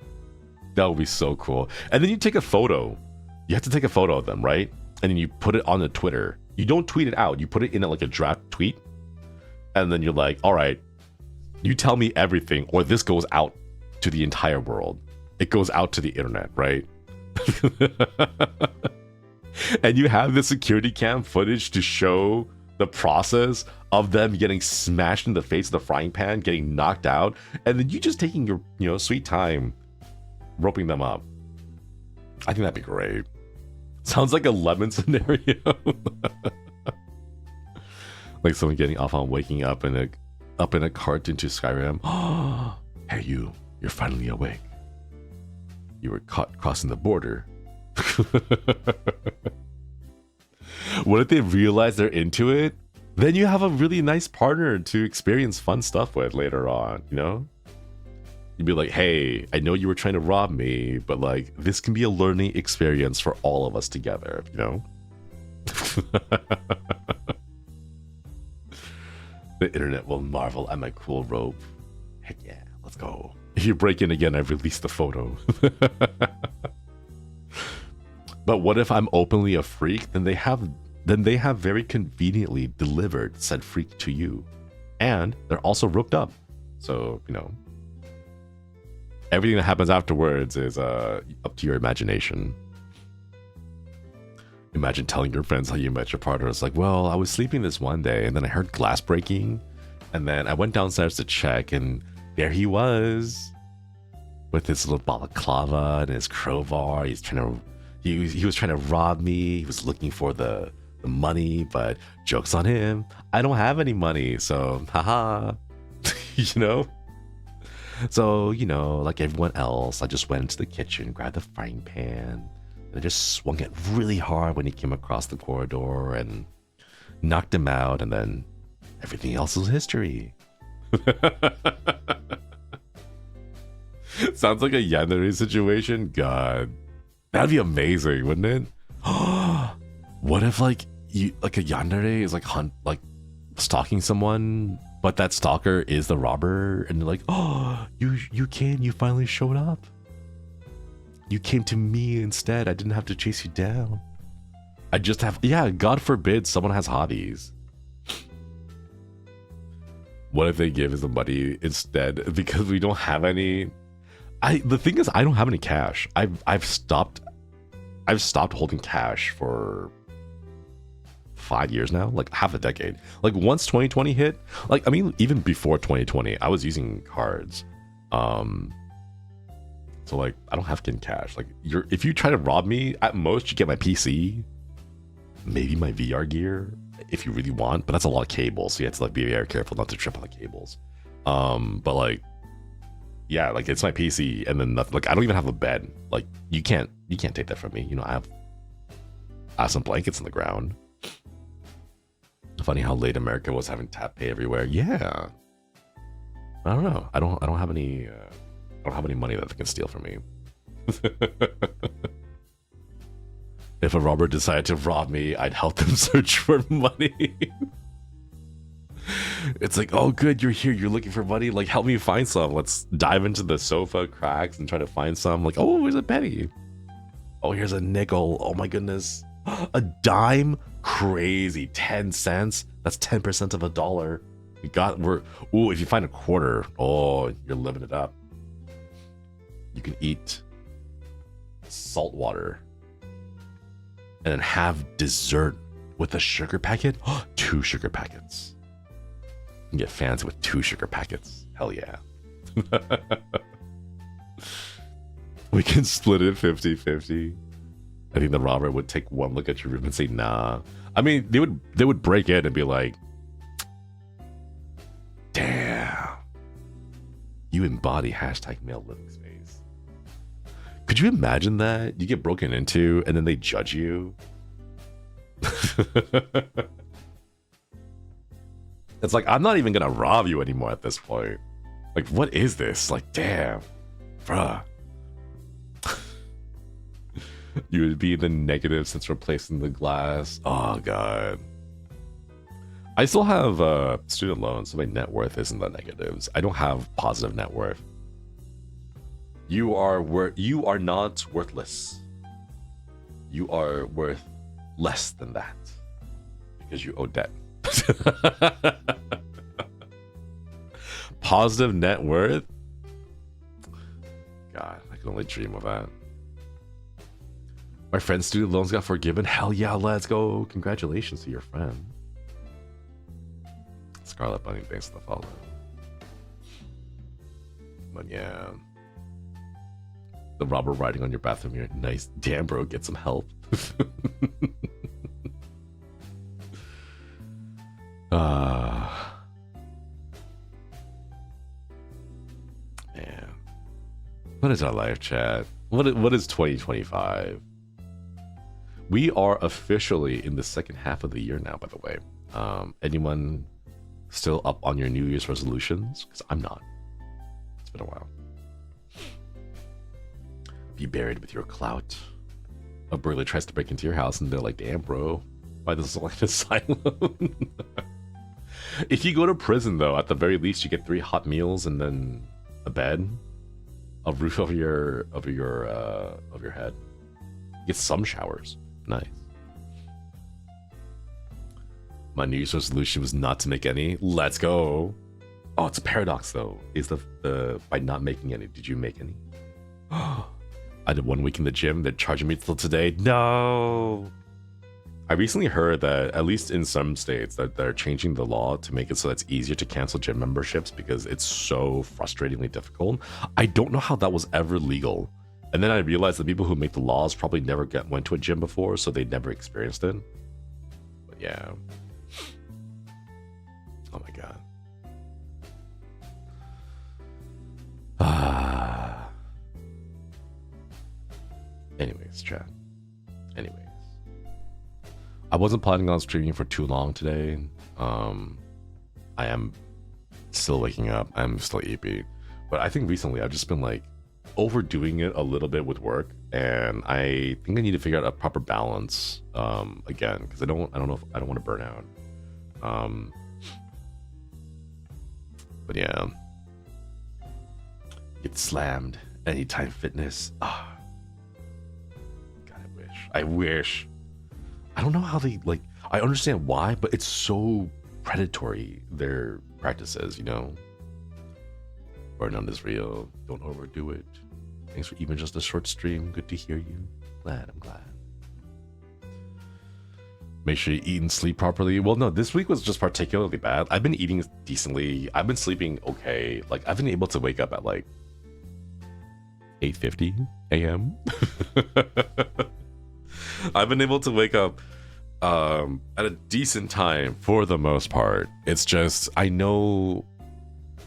That would be so cool. And then you take a photo. You have to take a photo of them, right? And then you put it on the Twitter. You don't tweet it out. You put it in like a draft tweet. And then you're like, all right, you tell me everything, or this goes out to the entire world. It goes out to the internet, right? And you have the security cam footage to show the process of them getting smashed in the face of the frying pan, getting knocked out, and then you just taking your, you know, sweet time roping them up. I think that'd be great. Sounds like a Lemon scenario. Like someone getting off on waking up in a cart into Skyrim. Hey, you're finally awake. You were caught crossing the border. What if they realize they're into it? Then you have a really nice partner to experience fun stuff with later on, you know? You'd be like, hey, I know you were trying to rob me, but like, this can be a learning experience for all of us together, you know? The internet will marvel at my cool rope. Heck yeah, Let's go. If you break in again, I release the photo. But what if I'm openly a freak? Then they have very conveniently delivered said freak to you. And they're also rooked up. So, you know, everything that happens afterwards is up to your imagination. Imagine telling your friends how you met your partner. It's like, well, I was sleeping this one day and then I heard glass breaking. And then I went downstairs to check and there he was with his little balaclava and his crowbar. He was trying to rob me. He was looking for the money, but joke's on him. I don't have any money, so haha. You know? So, you know, like everyone else, I just went into the kitchen, grabbed the frying pan, and I just swung it really hard when he came across the corridor and knocked him out, and then everything else is history. Sounds like a yandere situation. God, that'd be amazing, wouldn't it? What if like a yandere is like stalking someone, but that stalker is the robber, and they're like, oh, you finally showed up. You came to me instead. I didn't have to chase you down. I just have, yeah, God forbid someone has hobbies. What if they give us the money instead because we don't have any? The thing is, I don't have any cash. I've stopped holding cash for 5 years now, like half a decade. Like once 2020 hit, like I mean, even before 2020, I was using cards. So like I don't have getting cash. Like if you try to rob me, at most you get my PC, maybe my VR gear if you really want, but that's a lot of cables, so you have to like be very careful not to trip on the cables. But like, yeah, like it's my PC, and then nothing, like I don't even have a bed. Like you can't take that from me. You know, I have some blankets in the ground. Funny how late America was having tap pay everywhere. Yeah, I don't know. I don't have any. I don't have any money that they can steal from me. If a robber decided to rob me, I'd help them search for money. It's like, oh good, you're here, you're looking for money, like help me find some. Let's dive into the sofa cracks and try to find some. Like, oh, here's a penny. Oh, here's a nickel. Oh my goodness. A dime? Crazy. 10 cents? That's 10% of $1. Ooh, if you find a quarter, oh, you're living it up. You can eat salt water and then have dessert with a sugar packet. 2 sugar packets. You can get fancy with 2 sugar packets. Hell yeah. We can split it 50-50. I think the robber would take one look at your room and say, nah. I mean, they would break in and be like, damn, you embody hashtag male living space. Could you imagine that? You get broken into and then they judge you. It's like, I'm not even gonna rob you anymore at this point. Like, what is this? Like, damn, bruh. You would be the negative since replacing the glass. Oh god. I still have student loans, so my net worth isn't the negatives. I don't have positive net worth. You are not worthless. You are worth less than that because you owe debt. Positive net worth? God, I can only dream of that. My friend's student loans got forgiven. Hell yeah, let's go. Congratulations to your friend. Scarlet Bunny, thanks for the follow. But yeah. The robber riding on your bathroom mirror. Nice. Damn, bro, get some help. Man. What is our live chat? What is 2025? We are officially in the second half of the year now, by the way. Anyone still up on your New Year's resolutions? Because I'm not. It's been a while. Be buried with your clout. A burglar tries to break into your house and they're like, damn, bro, why this is like an asylum? If you go to prison, though, at the very least, you get 3 hot meals and then a bed, a roof over your head. Get some showers. Nice. My New Year's resolution was not to make any. Let's go. Oh, it's a paradox though. Is the by not making any, did you make any? I did 1 week in the gym. They're charging me till today. No. I recently heard that, at least in some states, that they're changing the law to make it so that it's easier to cancel gym memberships because it's so frustratingly difficult. I don't know how that was ever legal. And then I realized the people who make the laws probably never went to a gym before, so they never experienced it. But yeah. Oh my god. Anyways, chat. Anyways. I wasn't planning on streaming for too long today. I am still waking up. I'm still EP. But I think recently I've just been like overdoing it a little bit with work, and I think I need to figure out a proper balance again, because I don't know if I don't want to burn out. But yeah. Get slammed. Anytime Fitness. Ah. God, I wish. I don't know how they, like, I understand why, but it's so predatory, their practices, you know? Burnout is real. Don't overdo it. Thanks for even just a short stream. Good to hear you. I'm glad. Make sure you eat and sleep properly. Well, no, this week was just particularly bad. I've been eating decently. I've been sleeping okay. Like, I've been able to wake up at, like, 8:50 a.m. I've been able to wake up at a decent time for the most part. It's just, I know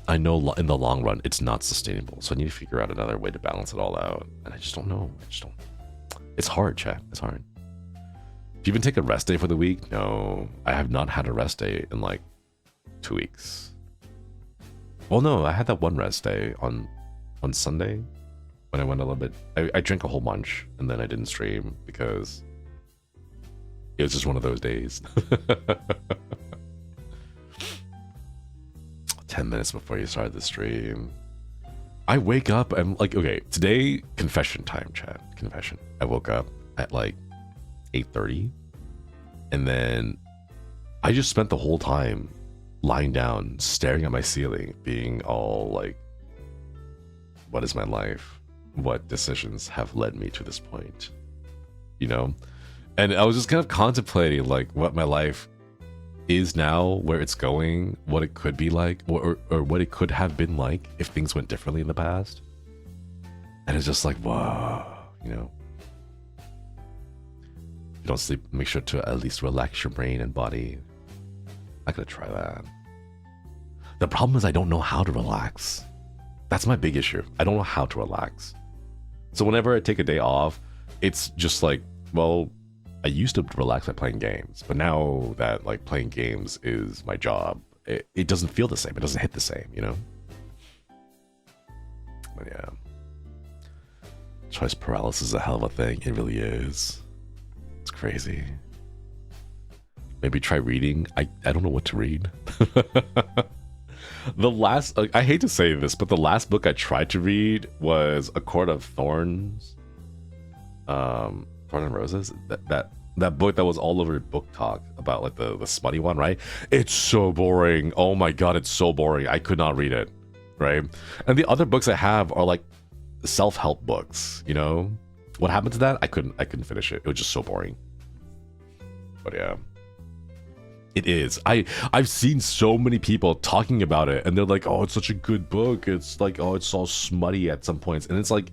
in the long run it's not sustainable, so I need to figure out another way to balance it all out, and I just don't know. It's hard, chat. It's hard. Do you even take a rest day for the week? No, I have not had a rest day in like 2 weeks. Well, no, I had that one rest day on Sunday when I went a little bit. I drank a whole bunch and then I didn't stream because it was just one of those days. 10 minutes before you started the stream, I wake up and like, okay, today, confession time, chat. Confession. I woke up at like 8:30, and then I just spent the whole time lying down, staring at my ceiling, being all like, what is my life? What decisions have led me to this point? You know? And I was just kind of contemplating like what my life is now, where it's going, what it could be like, or what it could have been like if things went differently in the past. And it's just like, whoa, you know? If you don't sleep, make sure to at least relax your brain and body. I gotta try that. The problem is I don't know how to relax. That's my big issue. I don't know how to relax. So whenever I take a day off, it's just like, well, I used to relax by playing games, but now that like playing games is my job, it doesn't feel the same. It doesn't hit the same, you know? But yeah. Choice paralysis is a hell of a thing. It really is. It's crazy. Maybe try reading. I don't know what to read. The last, I hate to say this, but the last book I tried to read was A Court of Thorns. Thorn and Roses. That book that was all over Book Talk about like the smutty one, right? It's so boring. Oh my god, it's so boring. I could not read it, right? And the other books I have are like self-help books, you know? What happened to that? I couldn't finish it. It was just so boring. But yeah. It is. I've seen so many people talking about it and they're like, oh, it's such a good book. It's like, oh, it's all smutty at some points. And it's like,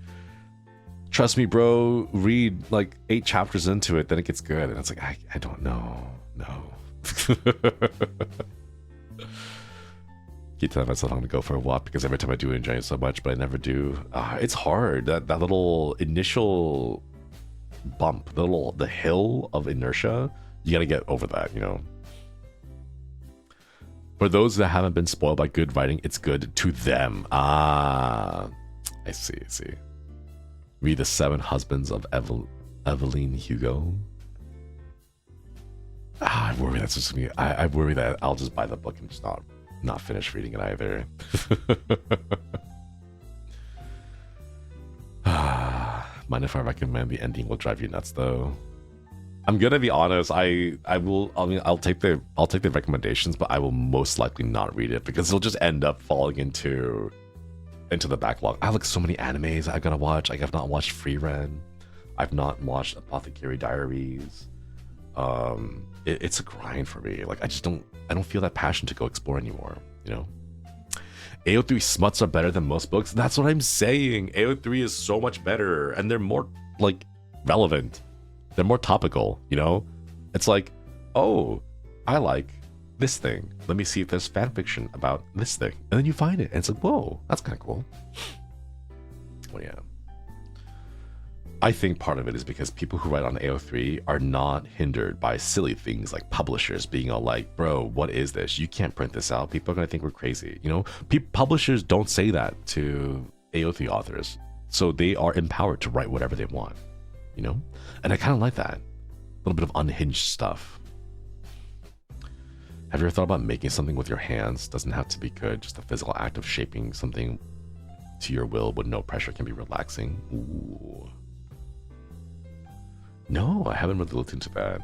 trust me, bro, read like 8 chapters into it, then it gets good. And it's like, I don't know. No. Keep telling myself I'm gonna go for a walk because every time I do enjoy it so much, but I never do. It's hard. That little initial bump, the hill of inertia, you gotta get over that, you know? For those that haven't been spoiled by good writing, it's good to them. I see. Read The 7 Husbands of Evelyn Hugo. I worry that's just me. I worry that I'll just buy the book and just not finish reading it either. Mind if I recommend the ending will drive you nuts though? I'm gonna be honest. I'll take the recommendations, but I will most likely not read it because it'll just end up falling into the backlog. I have like so many animes I gotta watch. Like I've not watched Free Ren. I've not watched Apothecary Diaries. It's a grind for me. Like I don't feel that passion to go explore anymore, you know? AO3 smuts are better than most books. That's what I'm saying. AO3 is so much better and they're more like relevant. They're more topical, you know? It's like, oh, I like this thing. Let me see if there's fan fiction about this thing. And then you find it and it's like, whoa, that's kind of cool. Well, yeah. I think part of it is because people who write on AO3 are not hindered by silly things like publishers being all like, bro, what is this? You can't print this out. People are going to think we're crazy. You know, publishers don't say that to AO3 authors. So they are empowered to write whatever they want, you know? And I kind of like that. A little bit of unhinged stuff. Have you ever thought about making something with your hands? Doesn't have to be good. Just a physical act of shaping something to your will with no pressure can be relaxing. Ooh. No, I haven't really looked into that.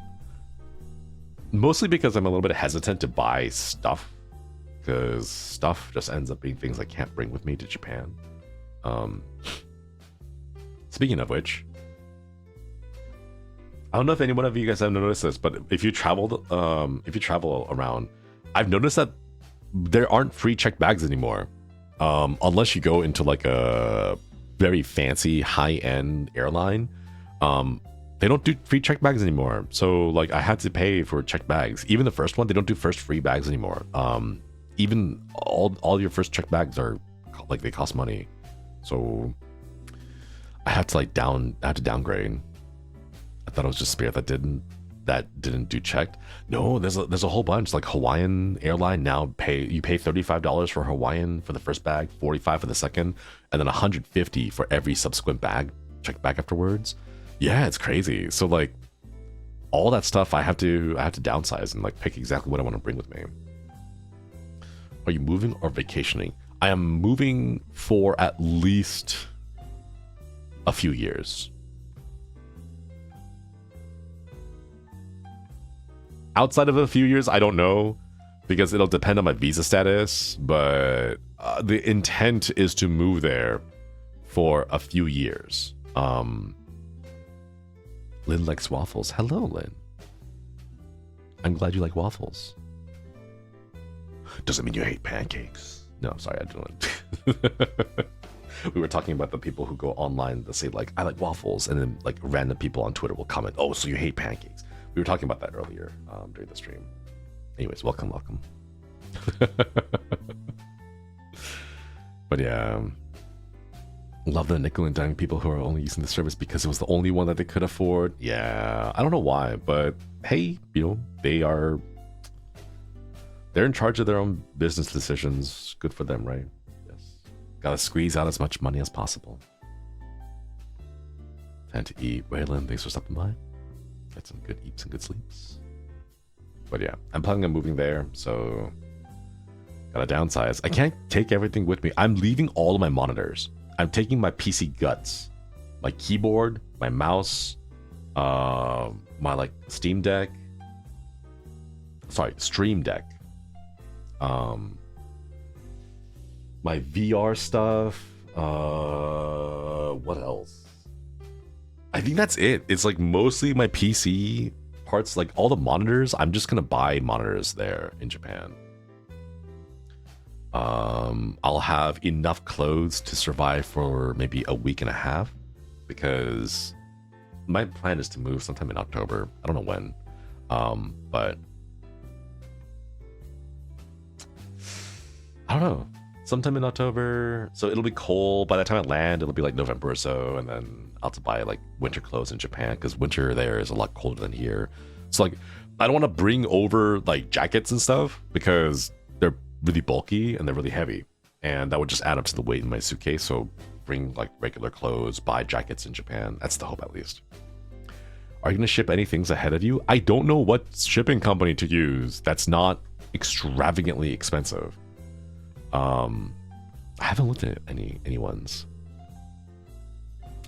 Mostly because I'm a little bit hesitant to buy stuff. Because stuff just ends up being things I can't bring with me to Japan. Speaking of which, I don't know if any one of you guys have noticed this, but if you travel around, I've noticed that there aren't free checked bags anymore. Unless you go into like a very fancy high-end airline. They don't do free checked bags anymore. So like I had to pay for checked bags. Even the first one, they don't do first free bags anymore. Even all your first checked bags are like they cost money. So I had to downgrade. I thought it was just Spirit that didn't do checked. No, there's a whole bunch. Like Hawaiian airline now you pay $35 for Hawaiian for the first bag, $45 for the second, and then $150 for every subsequent bag checked bag afterwards. Yeah, it's crazy. So like all that stuff I have to downsize and like pick exactly what I want to bring with me. Are you moving or vacationing? I am moving for at least a few years. Outside of a few years, I don't know, because it'll depend on my visa status, but the intent is to move there for a few years. Lynn likes waffles. Hello, Lynn. I'm glad you like waffles. Doesn't mean you hate pancakes. No, sorry, I don't. We were talking about the people who go online that say like, I like waffles, and then like random people on Twitter will comment, oh, so you hate pancakes. We were talking about that earlier during the stream. Anyways, welcome. But yeah, love the nickel and dime people who are only using the service because it was the only one that they could afford. Yeah, I don't know why, but hey, you know, they're in charge of their own business decisions. Good for them, right? Yes. Gotta squeeze out as much money as possible. Time to eat. Waylon, thanks for stopping by. Get some good eats and good sleeps. But yeah, I'm planning on moving there, so gotta downsize. I can't take everything with me. I'm leaving all of my monitors. I'm taking my PC guts, my keyboard, my mouse, my like Stream Deck, my VR stuff. What else? I think that's it. It's like mostly my PC parts, like all the monitors. I'm just gonna buy monitors there in Japan. I'll have enough clothes to survive for maybe a week and a half, because my plan is to move sometime in October. I don't know when, but I don't know. Sometime in October. So it'll be cold. By the time I land, it'll be like November or so, and then I'll have to buy like winter clothes in Japan, because winter there is a lot colder than here. So like, I don't want to bring over like jackets and stuff because they're really bulky and they're really heavy, and that would just add up to the weight in my suitcase. So bring like regular clothes, buy jackets in Japan. That's the hope, at least. Are you gonna ship any things ahead of you? I don't know what shipping company to use that's not extravagantly expensive. I haven't looked at any ones.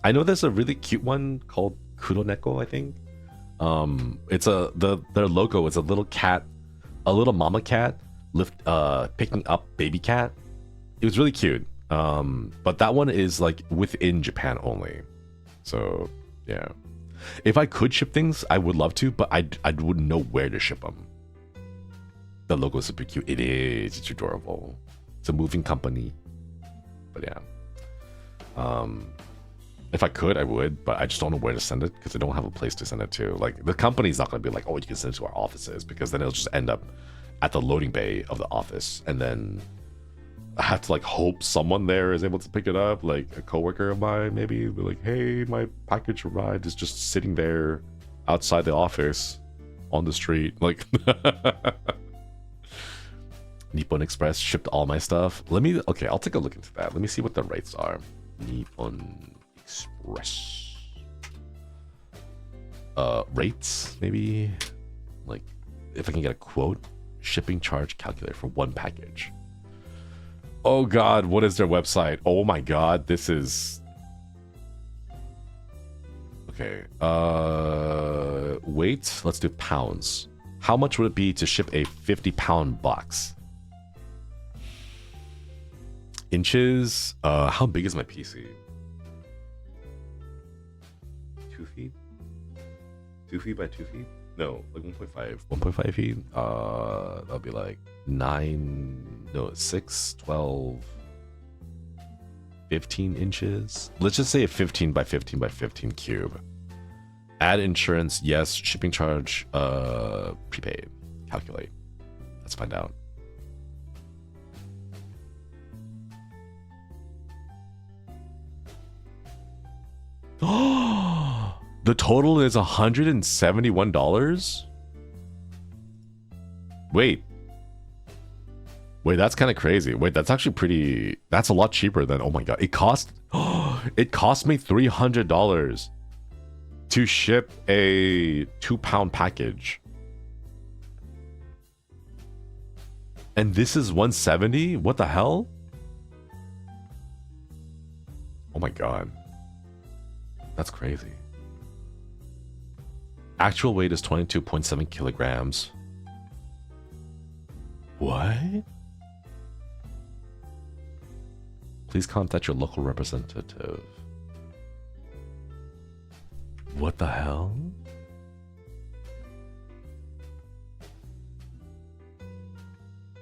I know there's a really cute one called Kuroneko, I think. It's their logo is a little cat, a little mama cat picking up baby cat. It was really cute. But that one is like within Japan only. So yeah, if I could ship things, I would love to, but I wouldn't know where to ship them. The logo is super cute. It is. It's adorable. It's a moving company. But yeah. If I could, I would, but I just don't know where to send it because I don't have a place to send it to. Like, the company's not going to be like, oh, you can send it to our offices, because then it'll just end up at the loading bay of the office. And then I have to like hope someone there is able to pick it up, like a coworker of mine, maybe. Be like, hey, my package arrived. It's just sitting there outside the office on the street. Like, Nippon Express shipped all my stuff. Okay, I'll take a look into that. Let me see what the rates are. Nippon Express. Rates, maybe? Like, if I can get a quote. Shipping charge calculator for one package. Oh god, what is their website? Oh my god, this is... Okay, weight, let's do pounds. How much would it be to ship a 50-pound box? Inches, how big is my PC? 2 feet? 2 feet by 2 feet? No, like 1.5. 1.5 feet? That'll be like 6, 12, 15 inches. Let's just say a 15 by 15 by 15 cube. Add insurance, yes. Shipping charge, prepaid. Calculate. Let's find out. Oh, the total is $171. Wait, that's kind of crazy. Wait, that's actually pretty. That's a lot cheaper than. Oh my god, it cost me $300 to ship a 2-pound package, and this is $170. What the hell? Oh my god. That's crazy. Actual weight is 22.7 kilograms. What? Please contact your local representative. What the hell?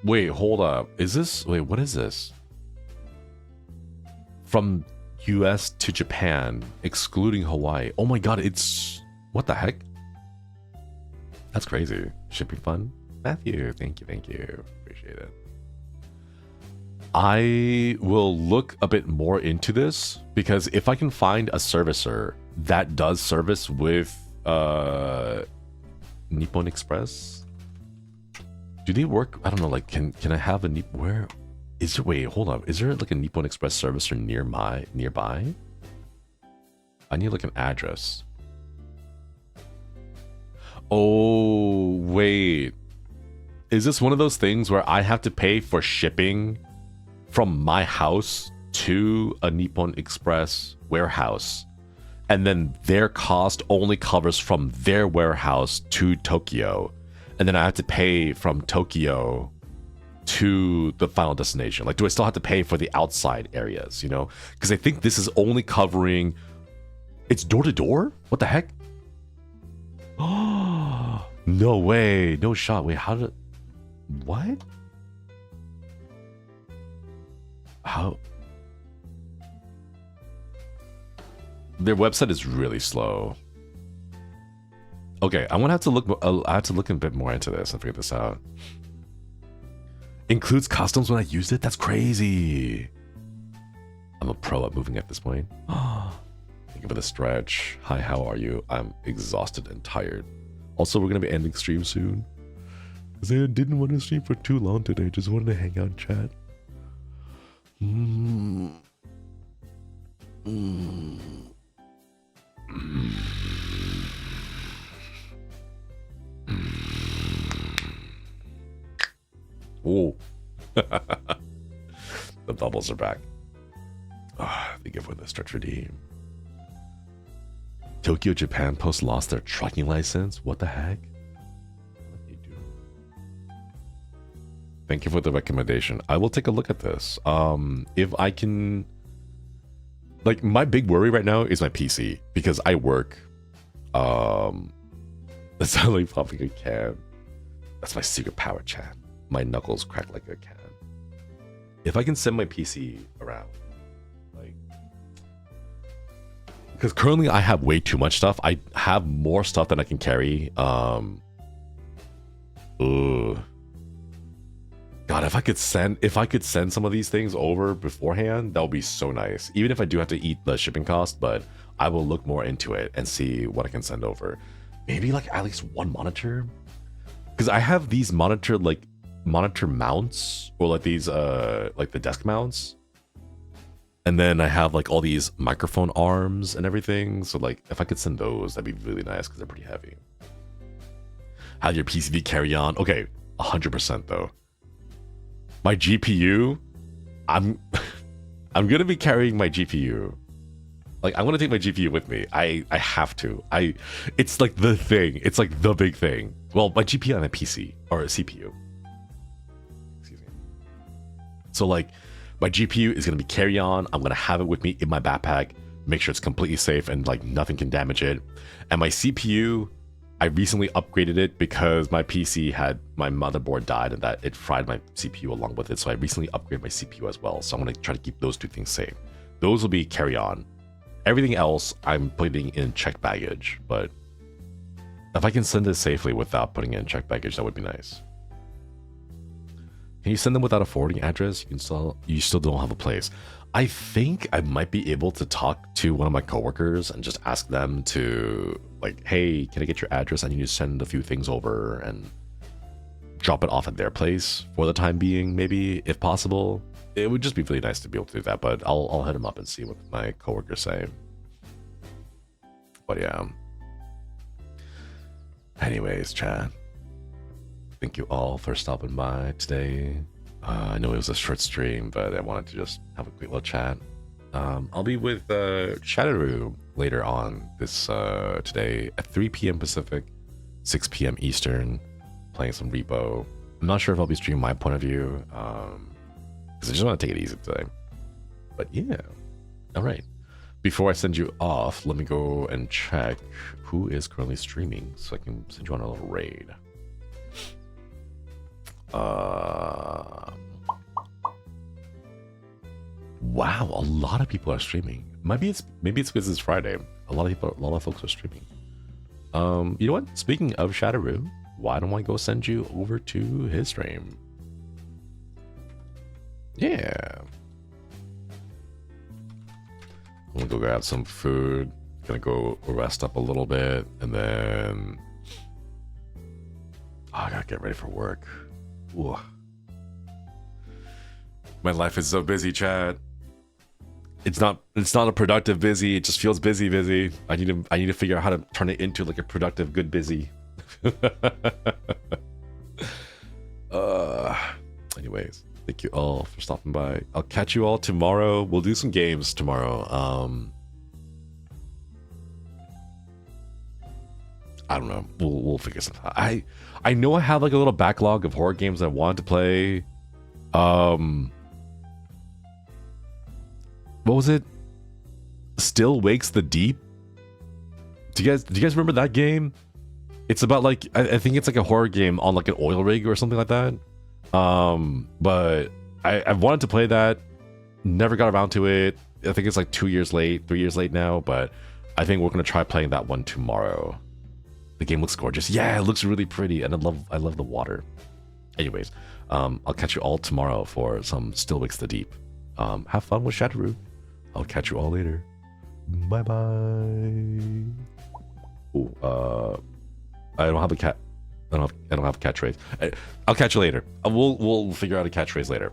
Wait, hold up. What is this? From US to Japan, excluding Hawaii. Oh my god, what the heck? That's crazy. Shipping fun? Matthew, thank you. Appreciate it. I will look a bit more into this, because if I can find a servicer that does service with Nippon Express, do they work? I don't know, like, can I have a where? Wait, hold up. Is there like a Nippon Express servicer nearby? I need like an address. Oh, wait. Is this one of those things where I have to pay for shipping from my house to a Nippon Express warehouse, and then their cost only covers from their warehouse to Tokyo, and then I have to pay from Tokyo to the final destination? Like, do I still have to pay for the outside areas, you know? Because I think this is only covering... It's door to door? What the heck? Oh, no way. No shot. Wait, how did... What? How? Their website is really slow. Okay, I'm gonna have to look... I have to look a bit more into this and figure this out. Includes customs when I used it? That's crazy. I'm a pro at moving at this point. Thank you for the stretch. Hi, how are you? I'm exhausted and tired. Also, we're going to be ending stream soon, because I didn't want to stream for too long today. Just wanted to hang out and chat. Oh. The bubbles are back. Thank you for the stretch redeem. Tokyo, Japan Post lost their trucking license. What the heck? What are they doing? Thank you for the recommendation. I will take a look at this. If I can, like, my big worry right now is my PC because I work. That's not like popping a can. That's my secret power, chat. My knuckles crack like a can. If I can send my PC around, like, because currently I have way too much stuff. I have more stuff than I can carry. God, if I could send some of these things over beforehand, that would be so nice. Even if I do have to eat the shipping cost, but I will look more into it and see what I can send over. Maybe like at least one monitor, because I have these monitor mounts, or like these like the desk mounts, and then I have like all these microphone arms and everything. So like if I could send those, that'd be really nice because they're pretty heavy. Have your PCB carry on? Okay, 100% though. My GPU, I'm gonna be carrying my GPU. Like, I'm gonna take my GPU with me. I have to. It's like the thing. It's like the big thing. Well, my GPU and a PC or a CPU. Excuse me. So like, my GPU is gonna be carry on. I'm gonna have it with me in my backpack. Make sure it's completely safe and like nothing can damage it. And my CPU, I recently upgraded it because my PC had my motherboard died and that it fried my CPU along with it. So I recently upgraded my CPU as well. So I'm gonna try to keep those two things safe. Those will be carry on. Everything else I'm putting in checked baggage, but if I can send it safely without putting it in checked baggage, that would be nice. Can you send them without a forwarding address? You still don't have a place. I think I might be able to talk to one of my coworkers and just ask them to, like, hey, can I get your address? I need to send a few things over and drop it off at their place for the time being, maybe, if possible. It would just be really nice to be able to do that, but I'll hit him up and see what my coworkers say. But yeah. Anyways, chat. Thank you all for stopping by today. I know it was a short stream, but I wanted to just have a quick little chat. I'll be with Shadow later on this today at 3 p.m. Pacific, 6 p.m. Eastern, playing some Repo. I'm not sure if I'll be streaming my point of view. I just want to take it easy today. But yeah. All right. Before I send you off, let me go and check who is currently streaming so I can send you on a little raid. Wow, a lot of people are streaming. Maybe it's because it's Friday. A lot of folks are streaming. You know what? Speaking of Shadowroo, why don't I go send you over to his stream? Yeah. I'm gonna go grab some food. Gonna go rest up a little bit, and then I gotta get ready for work. Ooh. My life is so busy, chat. It's not a productive busy. It just feels busy. I need to figure out how to turn it into like a productive good busy. Anyways. Thank you all for stopping by. I'll catch you all tomorrow. We'll do some games tomorrow. I don't know. We'll figure something out. I know I have like a little backlog of horror games I wanted to play. What was it? Still Wakes the Deep? Do you guys remember that game? It's about like I think it's like a horror game on like an oil rig or something like that. But I've wanted to play that, never got around to it. I think it's like 3 years late now, but I think we're gonna try playing that one tomorrow. The game looks gorgeous. Yeah, it looks really pretty, and I love the water. Anyways, I'll catch you all tomorrow for some Still Wakes the Deep. Have fun with Shadowroo. I'll catch you all later. Bye bye. Oh, I don't have a cat. I don't have a catchphrase. I'll catch you later. We'll figure out a catchphrase later.